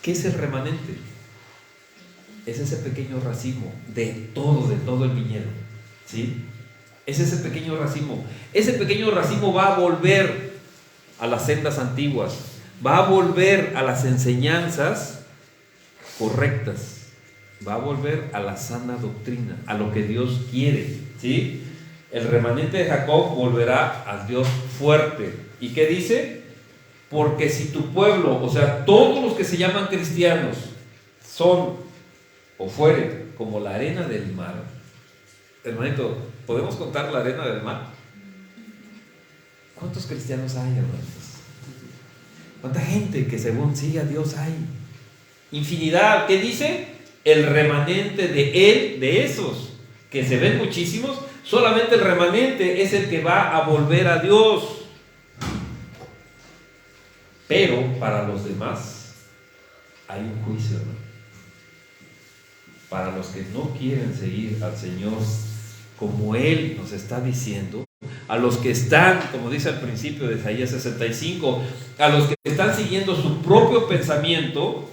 ¿Qué es el remanente? Es ese pequeño racimo de todo el viñedo, ¿sí? Es ese pequeño racimo. Ese pequeño racimo va a volver a las sendas antiguas, va a volver a las enseñanzas correctas, va a volver a la sana doctrina, a lo que Dios quiere, ¿sí? El remanente de Jacob volverá al Dios fuerte. ¿Y qué dice? Porque si tu pueblo, o sea, todos los que se llaman cristianos, son o fueren como la arena del mar. Hermanito, ¿podemos contar la arena del mar? ¿Cuántos cristianos hay, hermanitos? ¿Cuánta gente que según sigue a Dios hay? Infinidad. ¿Qué dice? El remanente de él, de esos que se ven muchísimos, solamente el remanente es el que va a volver a Dios. Pero para los demás hay un juicio, ¿no? Para los que no quieren seguir al Señor como Él nos está diciendo, a los que están, como dice al principio de Isaías 65, a los que están siguiendo su propio pensamiento,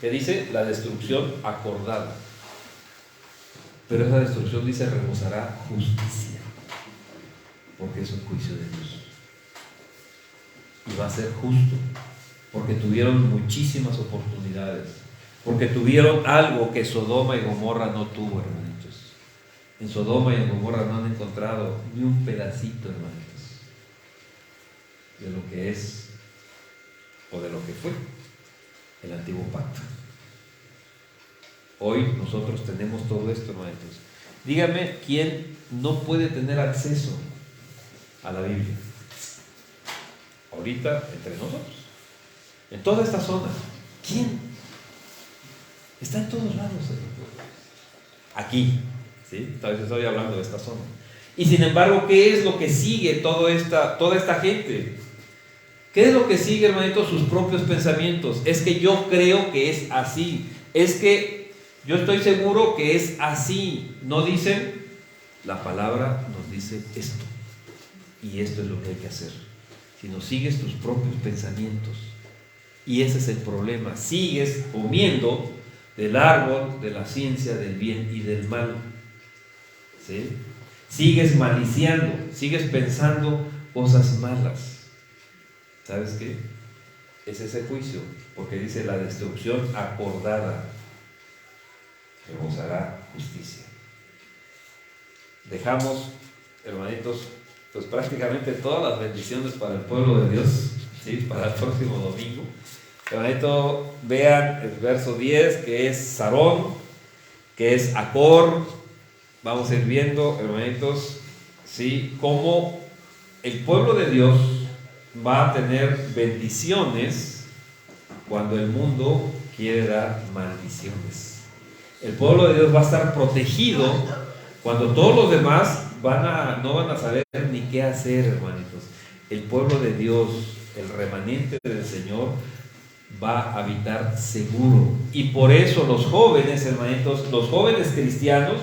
que dice la destrucción acordada. Pero esa destrucción, dice, rebosará justicia, porque es un juicio de Dios. Y va a ser justo, porque tuvieron muchísimas oportunidades, porque tuvieron algo que Sodoma y Gomorra no tuvo, hermanitos. En Sodoma y en Gomorra no han encontrado ni un pedacito, hermanitos, de lo que es o de lo que fue el antiguo pacto. Hoy nosotros tenemos todo esto, hermanitos. Dígame quién no puede tener acceso a la Biblia ahorita entre nosotros, en toda esta zona. ¿Quién? Está en todos lados, aquí, ¿sí? Tal vez estoy hablando de esta zona. Y sin embargo, ¿qué es lo que sigue toda esta gente? ¿Qué es lo que sigue, hermanito? Sus propios pensamientos. Es que yo creo que es así. Es que yo estoy seguro que es así. No dicen, la palabra nos dice esto. Y esto es lo que hay que hacer. Sino sigues tus propios pensamientos. Y ese es el problema. Sigues comiendo del árbol de la ciencia del bien y del mal. ¿Sí? Sigues maliciando, sigues pensando cosas malas. ¿Sabes qué? Es ese juicio, porque dice la destrucción acordada rebosará justicia. Dejamos, hermanitos, pues prácticamente todas las bendiciones para el pueblo de Dios, ¿sí? Para el próximo domingo. Hermanito, vean el verso 10, que es Sarón, que es Acor. Vamos a ir viendo, hermanitos, ¿sí? Cómo el pueblo de Dios va a tener bendiciones cuando el mundo quiere dar maldiciones. El pueblo de Dios va a estar protegido cuando todos los demás no van a saber ni qué hacer, hermanitos. El pueblo de Dios, el remanente del Señor, va a habitar seguro. Y por eso los jóvenes, hermanitos, los jóvenes cristianos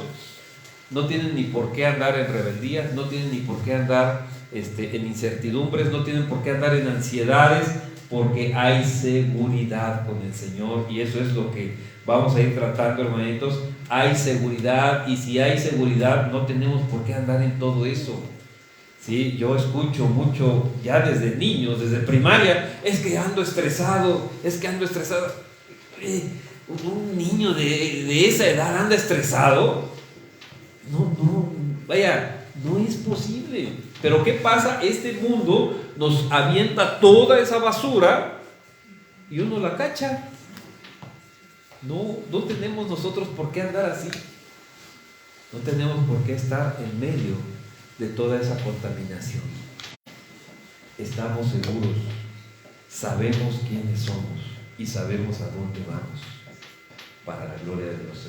no tienen ni por qué andar en rebeldías, no tienen ni por qué andar en incertidumbres, no tienen por qué andar en ansiedades, porque hay seguridad con el Señor. Y eso es lo que vamos a ir tratando, hermanitos. Hay seguridad, y si hay seguridad no tenemos por qué andar en todo eso. Sí, yo escucho mucho ya desde niños, desde primaria, es que ando estresado. Un niño de esa edad anda estresado. No es posible. Pero ¿qué pasa? Este mundo nos avienta toda esa basura y uno la cacha. No tenemos nosotros por qué andar así. No tenemos por qué estar en medio de toda esa contaminación. Estamos seguros, sabemos quiénes somos y sabemos a dónde vamos para la gloria de Dios.